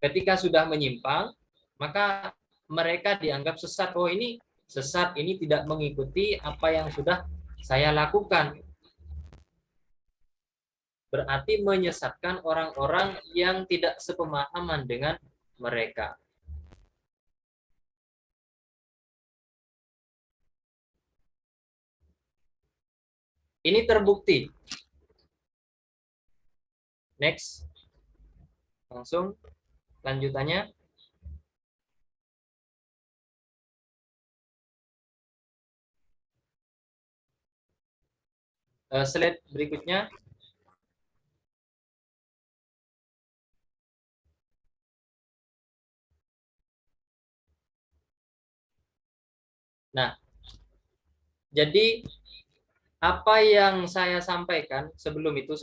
Ketika sudah menyimpang, maka mereka dianggap sesat. Oh, ini sesat, ini tidak mengikuti apa yang sudah saya lakukan. Berarti menyesatkan orang-orang yang tidak sepemahaman dengan mereka. Ini terbukti. Next. Langsung lanjutannya. Slide berikutnya. Nah, jadi apa yang saya sampaikan sebelum itu,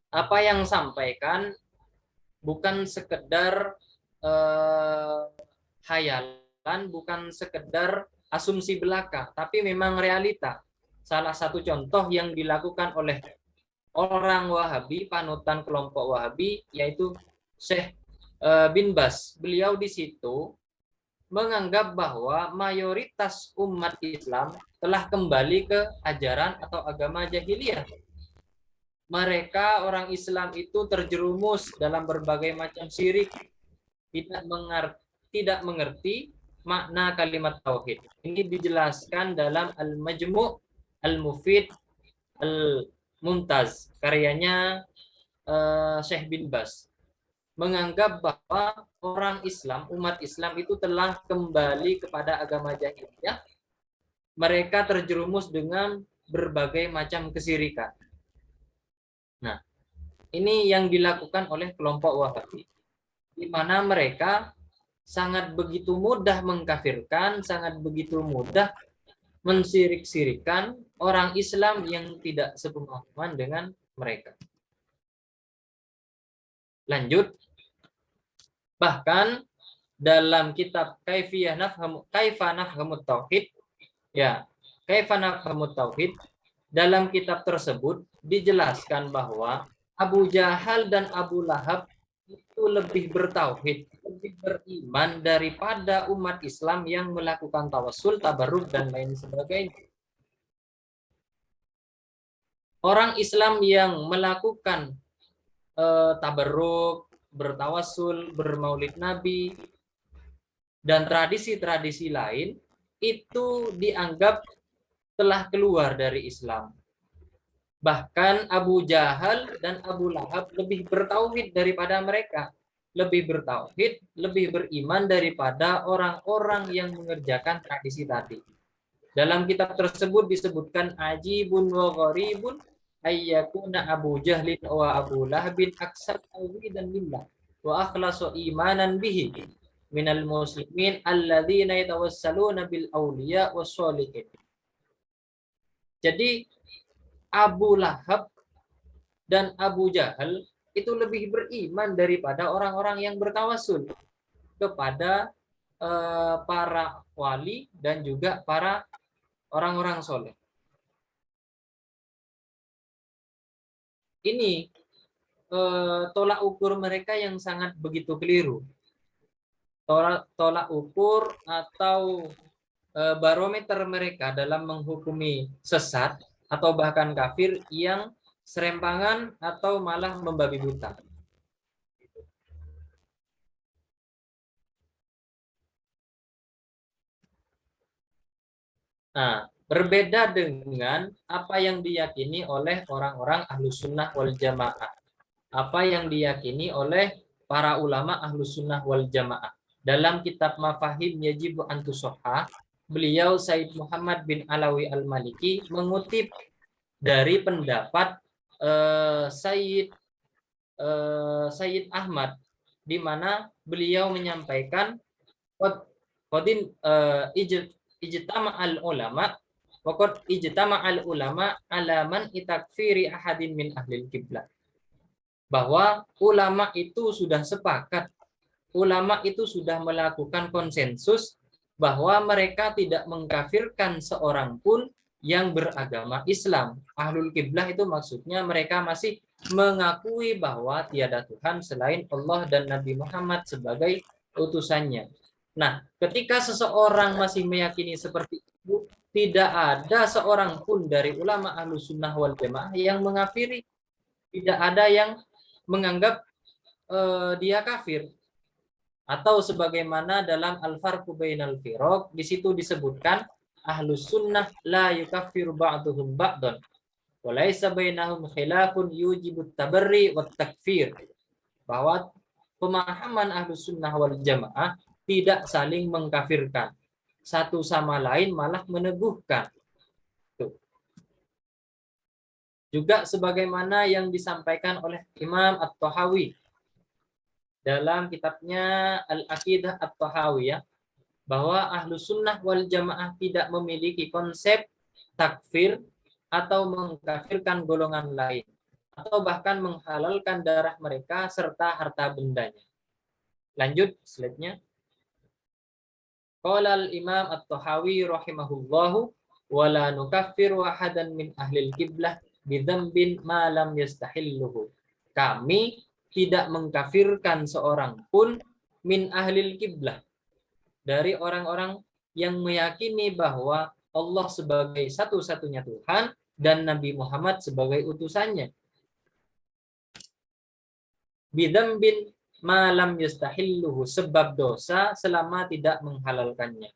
apa yang sampaikan bukan sekedar hayalan, bukan sekedar asumsi belaka, tapi memang realita. Salah satu contoh yang dilakukan oleh orang Wahabi, panutan kelompok Wahabi, yaitu Syekh bin Baz. Beliau di situ menganggap bahwa mayoritas umat Islam telah kembali ke ajaran atau agama jahiliyah. Mereka orang Islam itu terjerumus dalam berbagai macam syirik, tidak mengerti makna kalimat tauhid. Ini dijelaskan dalam Al-Majmu' Al-Mufid Al-Mumtaz, karyanya Syekh bin Baz. Menganggap bahwa orang Islam, umat Islam itu telah kembali kepada agama jahiliyah. Mereka terjerumus dengan berbagai macam kesyirikan. Nah, ini yang dilakukan oleh kelompok Wahabi, di mana mereka sangat begitu mudah mengkafirkan, sangat begitu mudah mensirik-sirikan orang Islam yang tidak sepemahaman dengan mereka. Lanjut. Bahkan dalam kitab Kaifa Nafhamut Tauhid, ya, Kaifa Nafhamut Tauhid, dalam kitab tersebut dijelaskan bahwa Abu Jahal dan Abu Lahab itu lebih bertauhid, lebih beriman daripada umat Islam yang melakukan tawassul, tabarruk, dan lain sebagainya. Orang Islam yang melakukan tabarruk, bertawassul, bermaulid Nabi, dan tradisi-tradisi lain, itu dianggap telah keluar dari Islam. Bahkan Abu Jahal dan Abu Lahab lebih bertauhid daripada mereka. Lebih bertauhid, lebih beriman daripada orang-orang yang mengerjakan tradisi tadi. Dalam kitab tersebut disebutkan ajibun wa gharibun ayyakuna Abu Jahlin wa Abu Lahabin aksar tauhidan lillah wa akhlasu imanan bihi minal muslimin alladzina yatawassaluna bil awliya was sholihin. Jadi Abu Lahab dan Abu Jahal itu lebih beriman daripada orang-orang yang bertawasul kepada para wali dan juga para orang-orang soleh. Ini tolak ukur mereka yang sangat begitu keliru. Tolak ukur atau barometer mereka dalam menghukumi sesat atau bahkan kafir yang serempangan atau malah membabi buta. Nah, berbeda dengan apa yang diyakini oleh orang-orang Ahlus Sunnah wal Jamaah. Apa yang diyakini oleh para ulama Ahlus Sunnah wal Jamaah. Dalam kitab Mafahim Yajibu Antusohha, beliau Said Muhammad bin Alawi Al-Maliki mengutip dari pendapat Sayyid Ahmad, di mana beliau menyampaikan qadin ijtama'al ulama waqad ijtama'al ulama ala man itakfiri ahadin min ahlil qiblah, bahwa ulama itu sudah sepakat, ulama itu sudah melakukan konsensus bahwa mereka tidak mengkafirkan seorang pun yang beragama Islam. Ahlul qiblah itu maksudnya mereka masih mengakui bahwa tiada Tuhan selain Allah dan Nabi Muhammad sebagai utusannya. Nah, ketika seseorang masih meyakini seperti itu, tidak ada seorang pun dari ulama Ahlus Sunnah wal Jamaah yang mengkafiri. Tidak ada yang menganggap dia kafir. Atau sebagaimana dalam Al-Farqu Bainal Firaq, di situ disebutkan Ahlus Sunnah la yukaffiru ba'duhum ba'dan wa laisa bainahum khilafun yujibut tabarri wat takfir. Bahwa pemahaman Ahlus Sunnah wal Jamaah tidak saling mengkafirkan, satu sama lain malah meneguhkan. Tuh. Juga sebagaimana yang disampaikan oleh Imam At-Tahawi dalam kitabnya Al-Aqidah At-Tahawiyah, bahwa Ahlus Sunnah wal Jamaah tidak memiliki konsep takfir atau mengkafirkan golongan lain, atau bahkan menghalalkan darah mereka serta harta bendanya. Lanjut slide-nya. Qala al-Imam At-Tahawi rahimahullahu wa la nukaffiru ahadan min ahlil qiblah bidzambin ma lam yastahilluhu. Kami tidak mengkafirkan seorang pun min ahlil qiblah, dari orang-orang yang meyakini bahwa Allah sebagai satu-satunya Tuhan dan Nabi Muhammad sebagai utusannya. Bidzambin malam yastahilluhu, sebab dosa selama tidak menghalalkannya.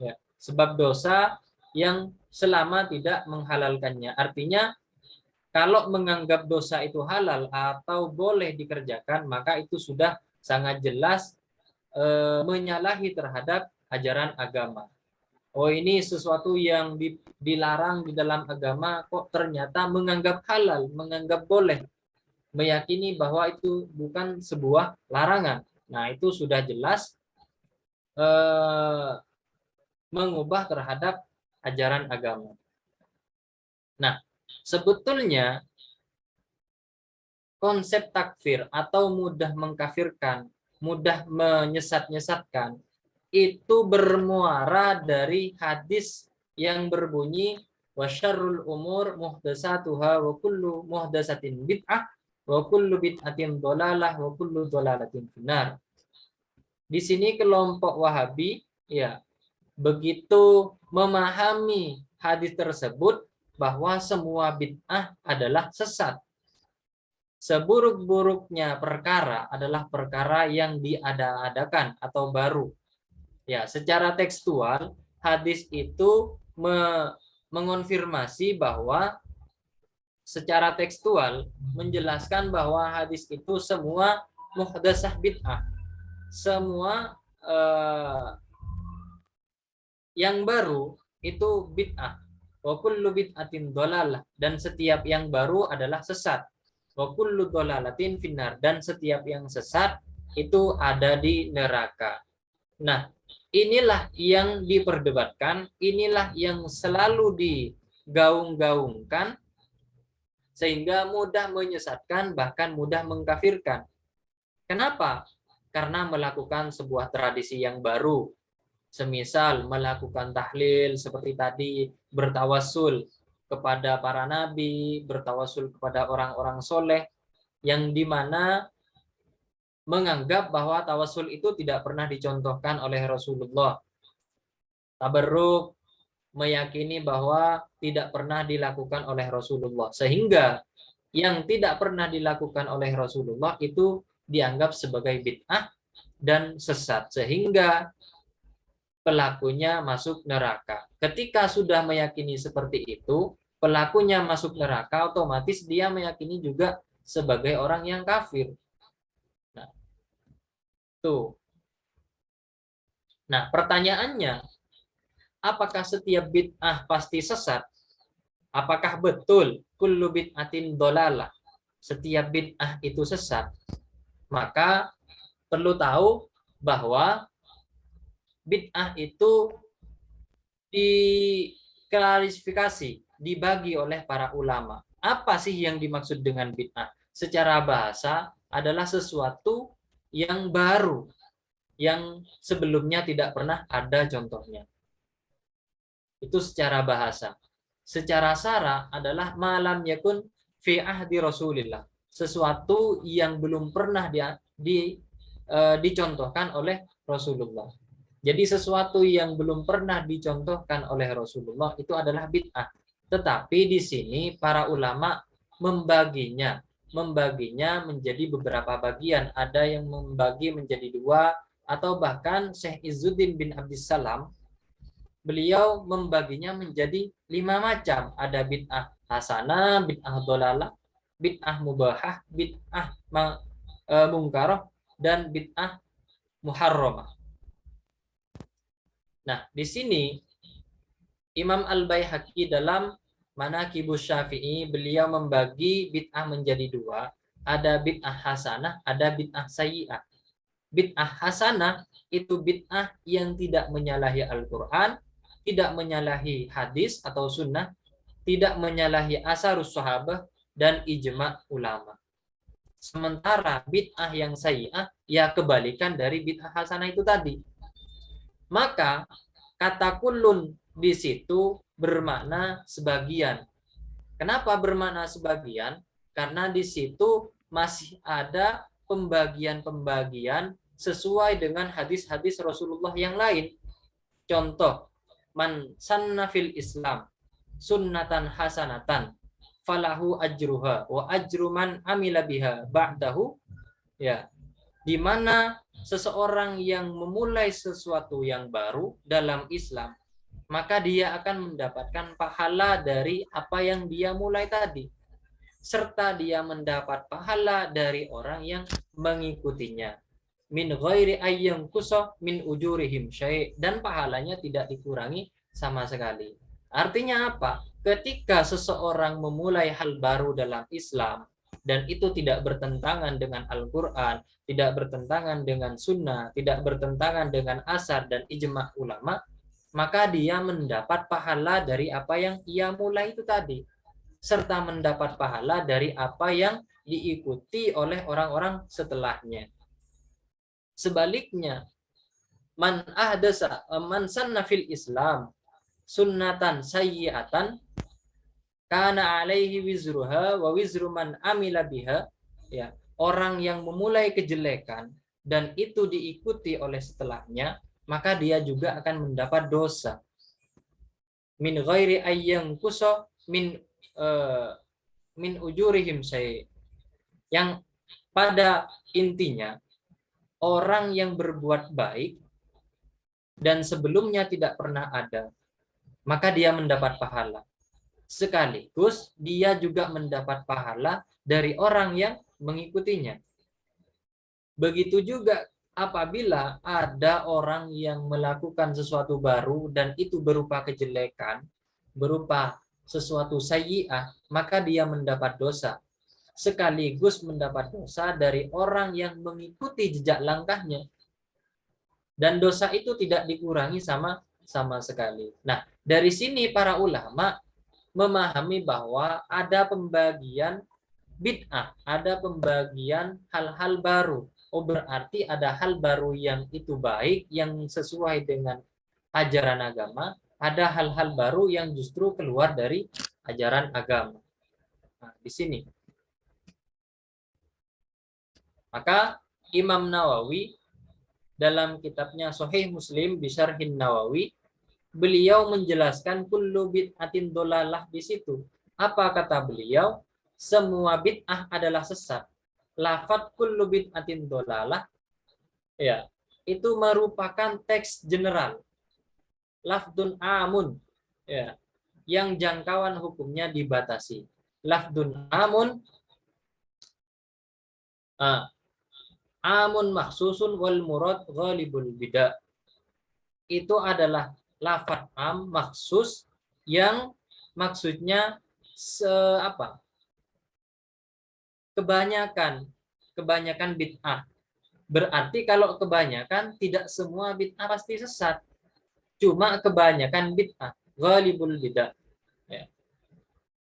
Ya, sebab dosa yang selama tidak menghalalkannya. Artinya kalau menganggap dosa itu halal atau boleh dikerjakan, maka itu sudah sangat jelas menyalahi terhadap ajaran agama. Oh, ini sesuatu yang dilarang di dalam agama, kok ternyata menganggap halal, menganggap boleh, meyakini bahwa itu bukan sebuah larangan. Nah, itu sudah jelas mengubah terhadap ajaran agama. Nah, sebetulnya konsep takfir atau mudah mengkafirkan, mudah menyesat-nyesatkan, itu bermuara dari hadis yang berbunyi wa syarrul umur muhdatsatuha wa kullu muhdatsatin bid'ah wa kullu bid'atin dhalalah wa kullu dhalalatin finnar. Di sini kelompok Wahabi ya begitu memahami hadis tersebut bahwa semua bid'ah adalah sesat. Seburuk-buruknya perkara adalah perkara yang diada-adakan atau baru. Ya, secara tekstual hadis itu mengonfirmasi bahwa secara tekstual menjelaskan bahwa hadis itu semua muhdatsah bid'ah. Semua yang baru itu bid'ah. Wa kullu bid'atin dhalalah, dan setiap yang baru adalah sesat. Wa kullu dhalalatin finnar, dan setiap yang sesat itu ada di neraka. Nah, inilah yang diperdebatkan, inilah yang selalu digaung-gaungkan sehingga mudah menyesatkan, bahkan mudah mengkafirkan. Kenapa? Karena melakukan sebuah tradisi yang baru. Semisal melakukan tahlil seperti tadi, bertawassul kepada para nabi, bertawassul kepada orang-orang soleh, yang dimana menganggap bahwa tawassul itu tidak pernah dicontohkan oleh Rasulullah. Tabarruk, meyakini bahwa tidak pernah dilakukan oleh Rasulullah. Sehingga yang tidak pernah dilakukan oleh Rasulullah itu dianggap sebagai bid'ah dan sesat. Sehingga pelakunya masuk neraka. Ketika sudah meyakini seperti itu, pelakunya masuk neraka, otomatis dia meyakini juga sebagai orang yang kafir. Nah, tuh. Nah, pertanyaannya, apakah setiap bid'ah pasti sesat? Apakah betul kullu bid'atin dhalalah? Setiap bid'ah itu sesat? Maka perlu tahu bahwa bid'ah itu diklarifikasi, dibagi oleh para ulama. Apa sih yang dimaksud dengan bid'ah? Secara bahasa adalah sesuatu yang baru, yang sebelumnya tidak pernah ada contohnya. Itu secara bahasa. Secara syara adalah malam yakun fi ahdi Rasulillah. Sesuatu yang belum pernah dicontohkan oleh Rasulullah. Jadi sesuatu yang belum pernah dicontohkan oleh Rasulullah itu adalah bid'ah. Tetapi di sini para ulama membaginya menjadi beberapa bagian. Ada yang membagi menjadi 2, atau bahkan Syekh Izzuddin bin Abdissalam, beliau membaginya menjadi 5 macam. Ada bid'ah hasanah, bid'ah dhalalah, bid'ah mubahah, bid'ah mungkarah, dan bid'ah muharramah. Nah, di sini Imam Al-Baihaqi dalam Manaqibus Syafi'i, beliau membagi bid'ah menjadi 2. Ada bid'ah hasanah, ada bid'ah sayyi'ah. Bid'ah hasanah itu bid'ah yang tidak menyalahi Al-Quran, tidak menyalahi hadis atau sunnah, tidak menyalahi asarus sahabah dan ijma' ulama. Sementara bid'ah yang sayyi'ah ya kebalikan dari bid'ah hasanah itu tadi. Maka kata kullun di situ bermakna sebagian. Kenapa bermakna sebagian? Karena di situ masih ada pembagian-pembagian sesuai dengan hadis-hadis Rasulullah yang lain. Contoh, man sanna fil Islam sunnatan hasanatan falahu ajruha wa ajru man amila biha ba'dahu, ya, di mana seseorang yang memulai sesuatu yang baru dalam Islam, maka dia akan mendapatkan pahala dari apa yang dia mulai tadi, serta dia mendapat pahala dari orang yang mengikutinya, min ghairi ayyang kusa min ujurihim syai', dan pahalanya tidak dikurangi sama sekali. Artinya apa? Ketika seseorang memulai hal baru dalam Islam dan itu tidak bertentangan dengan Al-Quran, tidak bertentangan dengan sunnah, tidak bertentangan dengan asar dan ijma' ulama, maka dia mendapat pahala dari apa yang ia mulai itu tadi, serta mendapat pahala dari apa yang diikuti oleh orang-orang setelahnya. Sebaliknya, man sanna fil Islam sunnatan sayyi'atan kana alaihi wizruha wa wizru man amila biha, ya, orang yang memulai kejelekan dan itu diikuti oleh setelahnya, maka dia juga akan mendapat dosa. Min ghairi ayyang kusa min ujurihim syai'. Yang pada intinya orang yang berbuat baik dan sebelumnya tidak pernah ada, maka dia mendapat pahala. Sekaligus dia juga mendapat pahala dari orang yang mengikutinya. Begitu juga apabila ada orang yang melakukan sesuatu baru dan itu berupa kejelekan berupa sesuatu sayyi'ah, maka dia mendapat dosa. Sekaligus mendapat dosa dari orang yang mengikuti jejak langkahnya. Dan dosa itu tidak dikurangi sama sekali. Nah, dari sini para ulama memahami bahwa ada pembagian bid'ah, ada pembagian hal-hal baru. Oh, berarti ada hal baru yang itu baik, yang sesuai dengan ajaran agama. Ada hal-hal baru yang justru keluar dari ajaran agama. Nah, di sini. Maka Imam Nawawi dalam kitabnya Sahih Muslim Bisyarhin Nawawi, beliau menjelaskan kullu bid'atin dolalah di situ. Apa kata beliau? Semua bid'ah adalah sesat. Lafadz kullu bid'atin dolalah, ya, itu merupakan teks general. Lafdun amun, ya, yang jangkauan hukumnya dibatasi. Lafdun amun, amun maksusun wal murad ghalibul bid'ah. Itu adalah lafadz am maksus yang maksudnya kebanyakan bid'ah. Berarti kalau kebanyakan, tidak semua bid'ah pasti sesat. Cuma kebanyakan bid'ah, ghalibul bid'ah. Ya.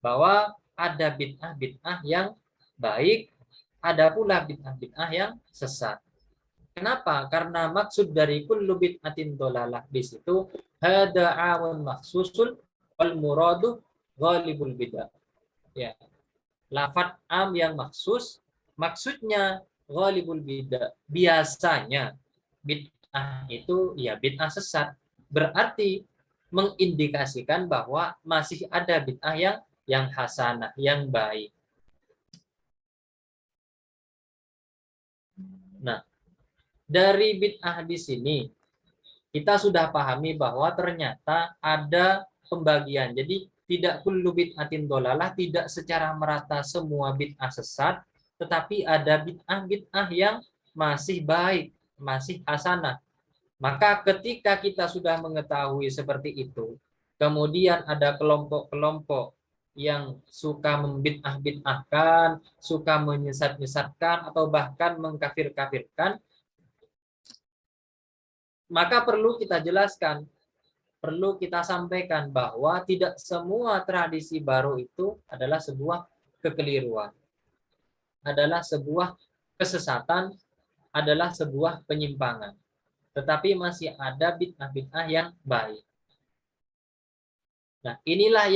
Bahwa ada bid'ah yang baik, ada pula bid'ah yang sesat. Kenapa? Karena maksud dari kullu bid'atin dolalah di situ hada amun maksusul wal muradu ghalibul bid'ah. Ya. Lafadz am yang maksus, maksudnya ghalibul bid'ah. Biasanya bid'ah itu ya bid'ah sesat. Berarti mengindikasikan bahwa masih ada bid'ah yang hasanah, yang baik. Nah, dari bid'ah di sini kita sudah pahami bahwa ternyata ada pembagian. Jadi tidak kullu bid'atin dolalah, tidak secara merata semua bid'ah sesat, tetapi ada bid'ah yang masih baik, masih hasanah. Maka ketika kita sudah mengetahui seperti itu, kemudian ada kelompok-kelompok yang suka membid'ah-bid'ahkan, suka menyesat-nyesatkan, atau bahkan mengkafir-kafirkan, maka perlu kita jelaskan, perlu kita sampaikan bahwa tidak semua tradisi baru itu adalah sebuah kekeliruan, adalah sebuah kesesatan, adalah sebuah penyimpangan. Tetapi masih ada bid'ah-bid'ah yang baik. Nah, inilah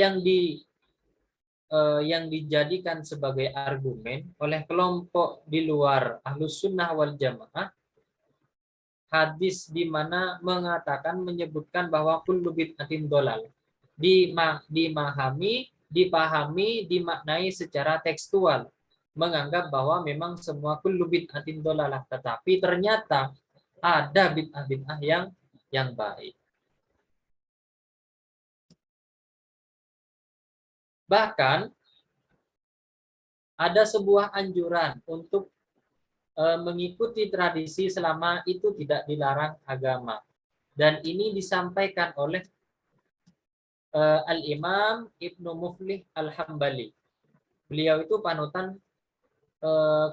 yang dijadikan sebagai argumen oleh kelompok di luar Ahlus Sunnah wal Jamaah, hadis di mana menyebutkan bahwa kullu bid'atin dolal dipahami, dimaknai secara tekstual, menganggap bahwa memang semua kullu bid'atin dolalah, tetapi ternyata ada bid'ah-bid'ah yang baik. Bahkan ada sebuah anjuran untuk mengikuti tradisi selama itu tidak dilarang agama. Dan ini disampaikan oleh Al-Imam Ibnu Muflih Al-Hambali. Beliau itu panutan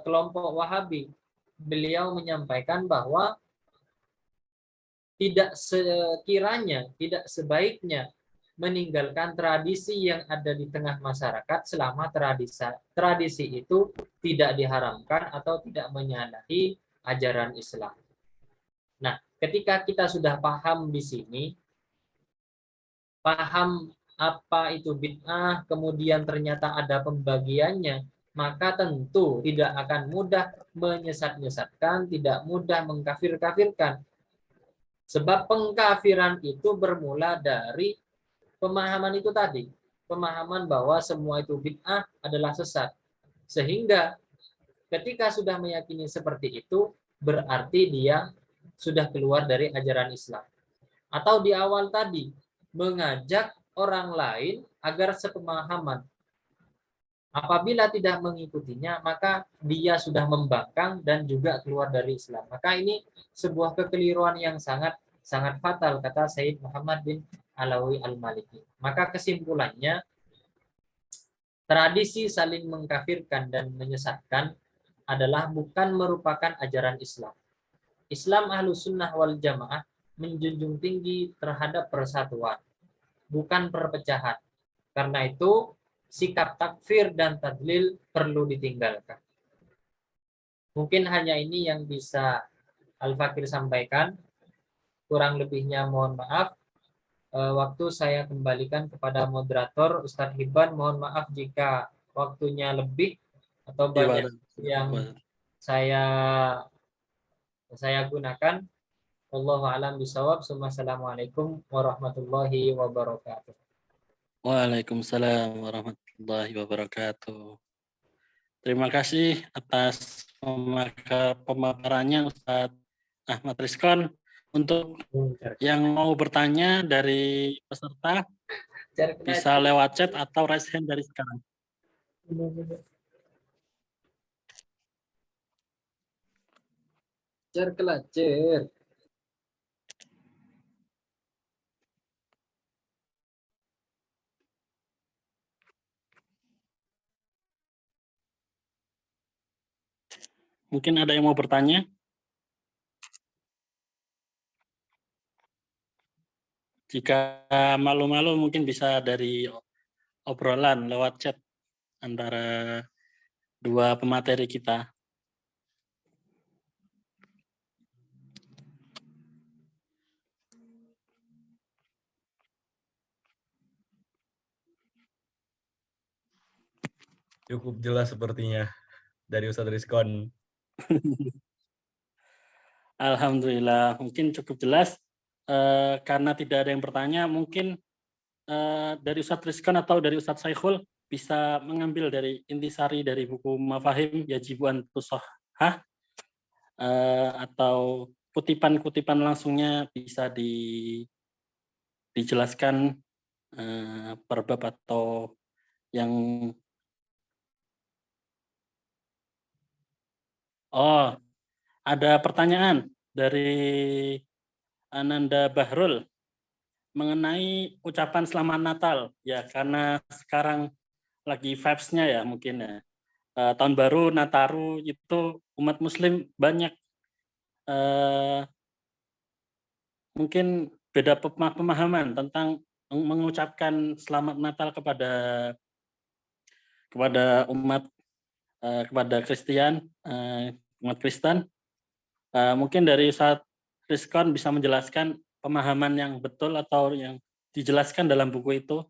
kelompok Wahabi. Beliau menyampaikan bahwa tidak sebaiknya meninggalkan tradisi yang ada di tengah masyarakat selama tradisi itu tidak diharamkan atau tidak menyalahi ajaran Islam. Nah, ketika kita sudah paham di sini, paham apa itu bid'ah, kemudian ternyata ada pembagiannya, maka tentu tidak akan mudah menyesat-nyesatkan, tidak mudah mengkafir-kafirkan. Sebab pengkafiran itu bermula dari pemahaman itu tadi, pemahaman bahwa semua itu bid'ah adalah sesat. Sehingga ketika sudah meyakini seperti itu, berarti dia sudah keluar dari ajaran Islam. Atau di awal tadi, mengajak orang lain agar sepemahaman. Apabila tidak mengikutinya, maka dia sudah membangkang dan juga keluar dari Islam. Maka ini sebuah kekeliruan yang sangat fatal, kata Sayyid Muhammad bin Alawi Al-Maliki. Maka kesimpulannya, tradisi saling mengkafirkan dan menyesatkan adalah bukan merupakan ajaran Islam. Islam Ahlus Sunnah wal Jamaah menjunjung tinggi terhadap persatuan, bukan perpecahan. Karena itu, sikap takfir dan tadlil perlu ditinggalkan. Mungkin hanya ini yang bisa Al-Fakir sampaikan. Kurang lebihnya mohon maaf. Waktu saya kembalikan kepada moderator Ustadz Hibban. Mohon maaf jika waktunya lebih atau banyak yang saya gunakan. Wallahu a'lam bishawab. Assalamualaikum warahmatullahi wabarakatuh. Waalaikumsalam warahmatullahi wabarakatuh. Terima kasih atas pemaparannya Ustadz Ahmad Rizkon. Untuk yang mau bertanya dari peserta bisa lewat chat atau raise hand dari sekarang. Cer. Mungkin ada yang mau bertanya? Jika malu-malu mungkin bisa dari obrolan lewat chat antara dua pemateri kita. Cukup jelas sepertinya dari Ustadz Rizkon. Alhamdulillah, mungkin cukup jelas. Karena tidak ada yang bertanya, mungkin dari Ustadz Rizkon atau dari Ustadz Saikhul bisa mengambil dari intisari dari buku Mafahim Yajibu an Tusahhah, atau kutipan-kutipan langsungnya bisa dijelaskan per bab atau yang ada pertanyaan dari Ananda Bahrul mengenai ucapan Selamat Natal. Ya, karena sekarang lagi vibes-nya ya mungkin ya. Tahun baru, Nataru itu umat muslim banyak mungkin beda pemahaman tentang mengucapkan Selamat Natal kepada umat kepada Kristen, umat Kristen. Mungkin dari Ustadz Rizkon bisa menjelaskan pemahaman yang betul atau yang dijelaskan dalam buku itu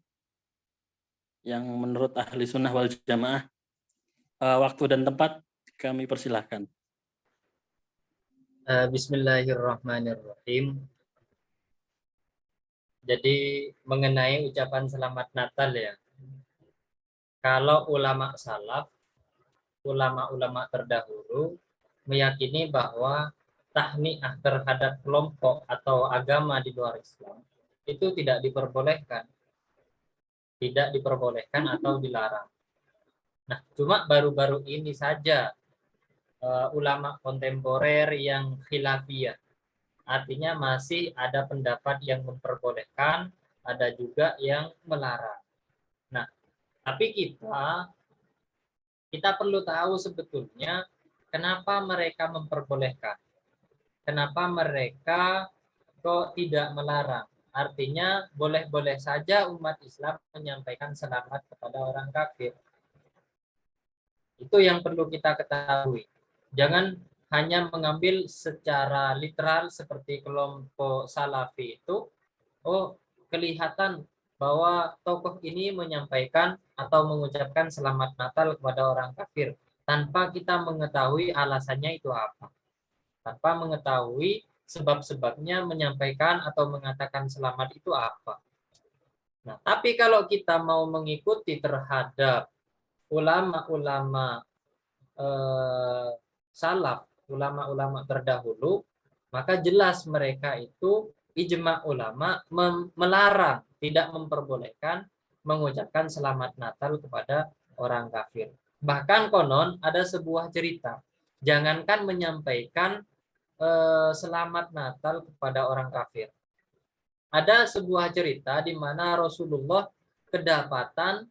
yang menurut ahli sunnah wal jamaah. Waktu dan tempat kami persilahkan. Bismillahirrahmanirrahim. Jadi mengenai ucapan selamat Natal ya. Kalau ulama salaf, ulama-ulama terdahulu meyakini bahwa tahniah terhadap kelompok atau agama di luar Islam itu tidak diperbolehkan. Tidak diperbolehkan atau dilarang. Nah, cuma baru-baru ini saja ulama kontemporer yang khilafiyah. Artinya masih ada pendapat yang memperbolehkan, ada juga yang melarang. Nah, tapi kita perlu tahu sebetulnya kenapa mereka memperbolehkan. Kenapa mereka kok tidak melarang. Artinya boleh-boleh saja umat Islam menyampaikan selamat kepada orang kafir. Itu yang perlu kita ketahui. Jangan hanya mengambil secara literal seperti kelompok Salafi itu, kelihatan bahwa tokoh ini menyampaikan atau mengucapkan selamat Natal kepada orang kafir tanpa kita mengetahui alasannya itu apa. Tanpa mengetahui sebab-sebabnya menyampaikan atau mengatakan selamat itu apa. Nah, tapi kalau kita mau mengikuti terhadap ulama-ulama salaf, ulama-ulama terdahulu, maka jelas mereka itu ijma ulama melarang, tidak memperbolehkan mengucapkan selamat Natal kepada orang kafir. Bahkan konon ada sebuah cerita, jangankan menyampaikan selamat Natal kepada orang kafir. Ada sebuah cerita di mana Rasulullah kedapatan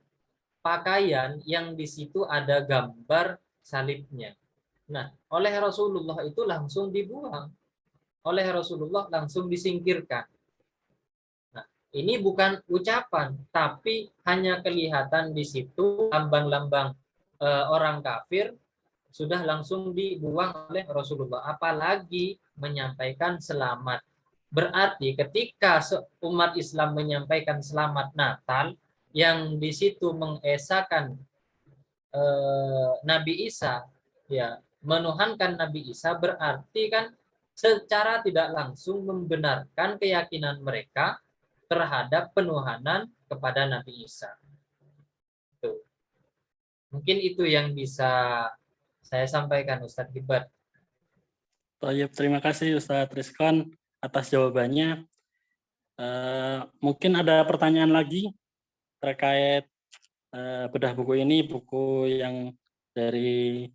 pakaian yang di situ ada gambar salibnya. Nah, oleh Rasulullah itu langsung dibuang. Oleh Rasulullah langsung disingkirkan. Nah, ini bukan ucapan, tapi hanya kelihatan di situ lambang-lambang orang kafir sudah langsung dibuang oleh Rasulullah. Apalagi menyampaikan selamat. Berarti ketika umat Islam menyampaikan selamat Natal, yang di situ mengesahkan Nabi Isa, ya menuhankan Nabi Isa, berarti kan secara tidak langsung membenarkan keyakinan mereka terhadap penuhanan kepada Nabi Isa. Tuh. Mungkin itu yang bisa saya sampaikan, Ustadz Hibat. Terima kasih Ustadz Rizkon atas jawabannya. Mungkin ada pertanyaan lagi terkait bedah buku ini, buku yang dari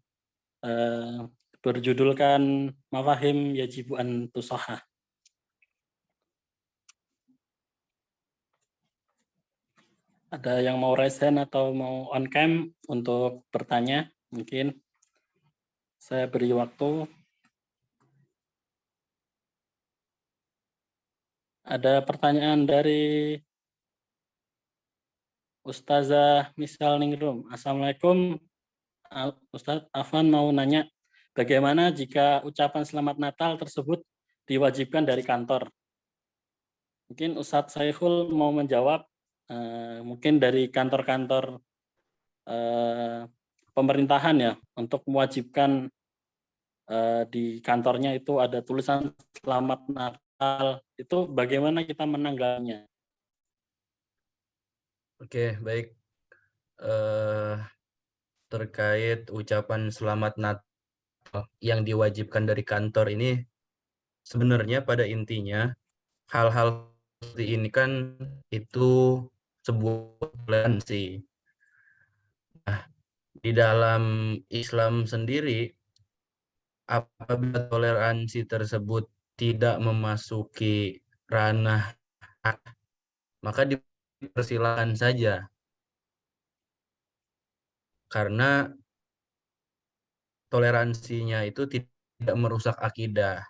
berjudulkan Mafahim Yajibu an Tusohah. Ada yang mau raise hand atau mau on cam untuk bertanya? Mungkin saya beri waktu. Ada pertanyaan dari Ustazah Misal Ningrum. Assalamualaikum, Ustadz. Afwan mau nanya, bagaimana jika ucapan selamat Natal tersebut diwajibkan dari kantor? Mungkin Ustadz Saiful mau menjawab, mungkin dari kantor-kantor pemerintahan ya, untuk mewajibkan di kantornya itu ada tulisan selamat Natal, itu bagaimana kita menanggapinya? Oke, baik. Terkait ucapan selamat Natal yang diwajibkan dari kantor ini, sebenarnya pada intinya hal-hal seperti ini kan itu sebuah toleransi. Nah, di dalam Islam sendiri, apabila toleransi tersebut tidak memasuki ranah hak, maka dipersilakan saja. Karena toleransinya itu tidak merusak akidah.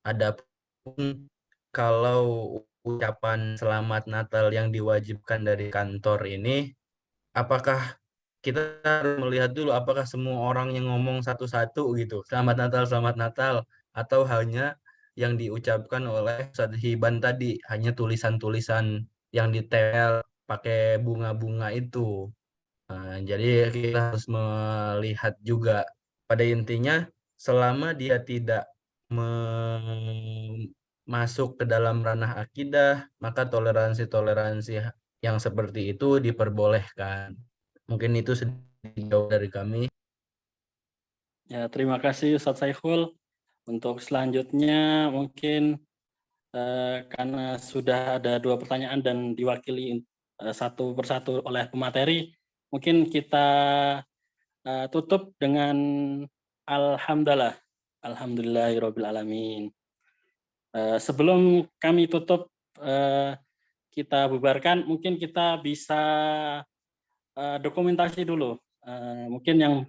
Adapun kalau ucapan selamat Natal yang diwajibkan dari kantor ini, apakah kita harus melihat dulu apakah semua orang yang ngomong satu-satu gitu, selamat Natal, atau hanya yang diucapkan oleh Ustadz Hiban tadi, hanya tulisan-tulisan yang ditempel pakai bunga-bunga itu. Nah, jadi kita harus melihat juga pada intinya selama dia tidak masuk ke dalam ranah akidah, maka toleransi-toleransi yang seperti itu diperbolehkan. Mungkin itu sedikit jauh dari kami. Ya, terima kasih Ustadz Saiful. Untuk selanjutnya mungkin karena sudah ada 2 pertanyaan dan diwakili satu persatu oleh pemateri, mungkin kita tutup dengan Alhamdulillah. Alhamdulillahirabbil alamin. Sebelum kami tutup, kita bubarkan, mungkin kita bisa dokumentasi dulu. Mungkin yang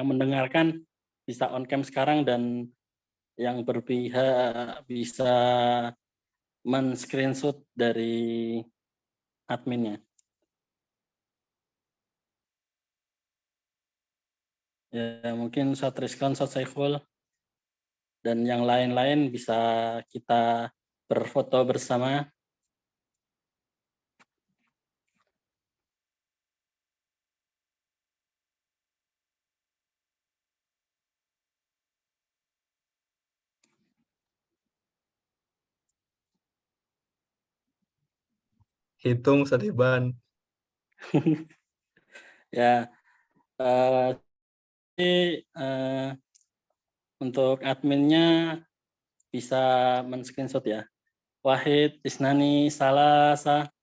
mendengarkan bisa on cam sekarang, dan yang berpihak bisa men-screenshot dari adminnya. Ya, mungkin Ustadz Rizkon, Ustadz Saiful, dan yang lain-lain bisa kita berfoto bersama. Hitung Ustadz Hiban. Ya, untuk adminnya bisa men-screenshot ya. Wahid, Isnani, Salasa.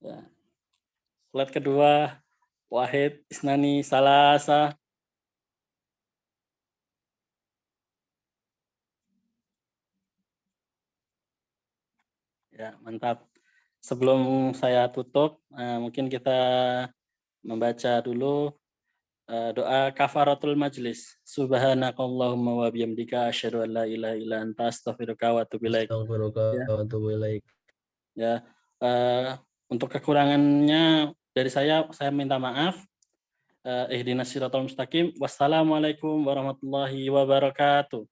Ya. Slide kedua, Wahid, Isnani, Salasa. Ya, mantap. Sebelum saya tutup, mungkin kita membaca dulu doa kafaratul majlis. Subhanakallahumma wa bihamdika asyhadu an la ilaha illa anta astaghfiruka wa atubu ilaik. Astaghfiruka Ya. wa atubu ilaik. Ya, untuk kekurangannya dari saya minta maaf. Ihdinas siratal mustaqim. Wassalamualaikum warahmatullahi wabarakatuh.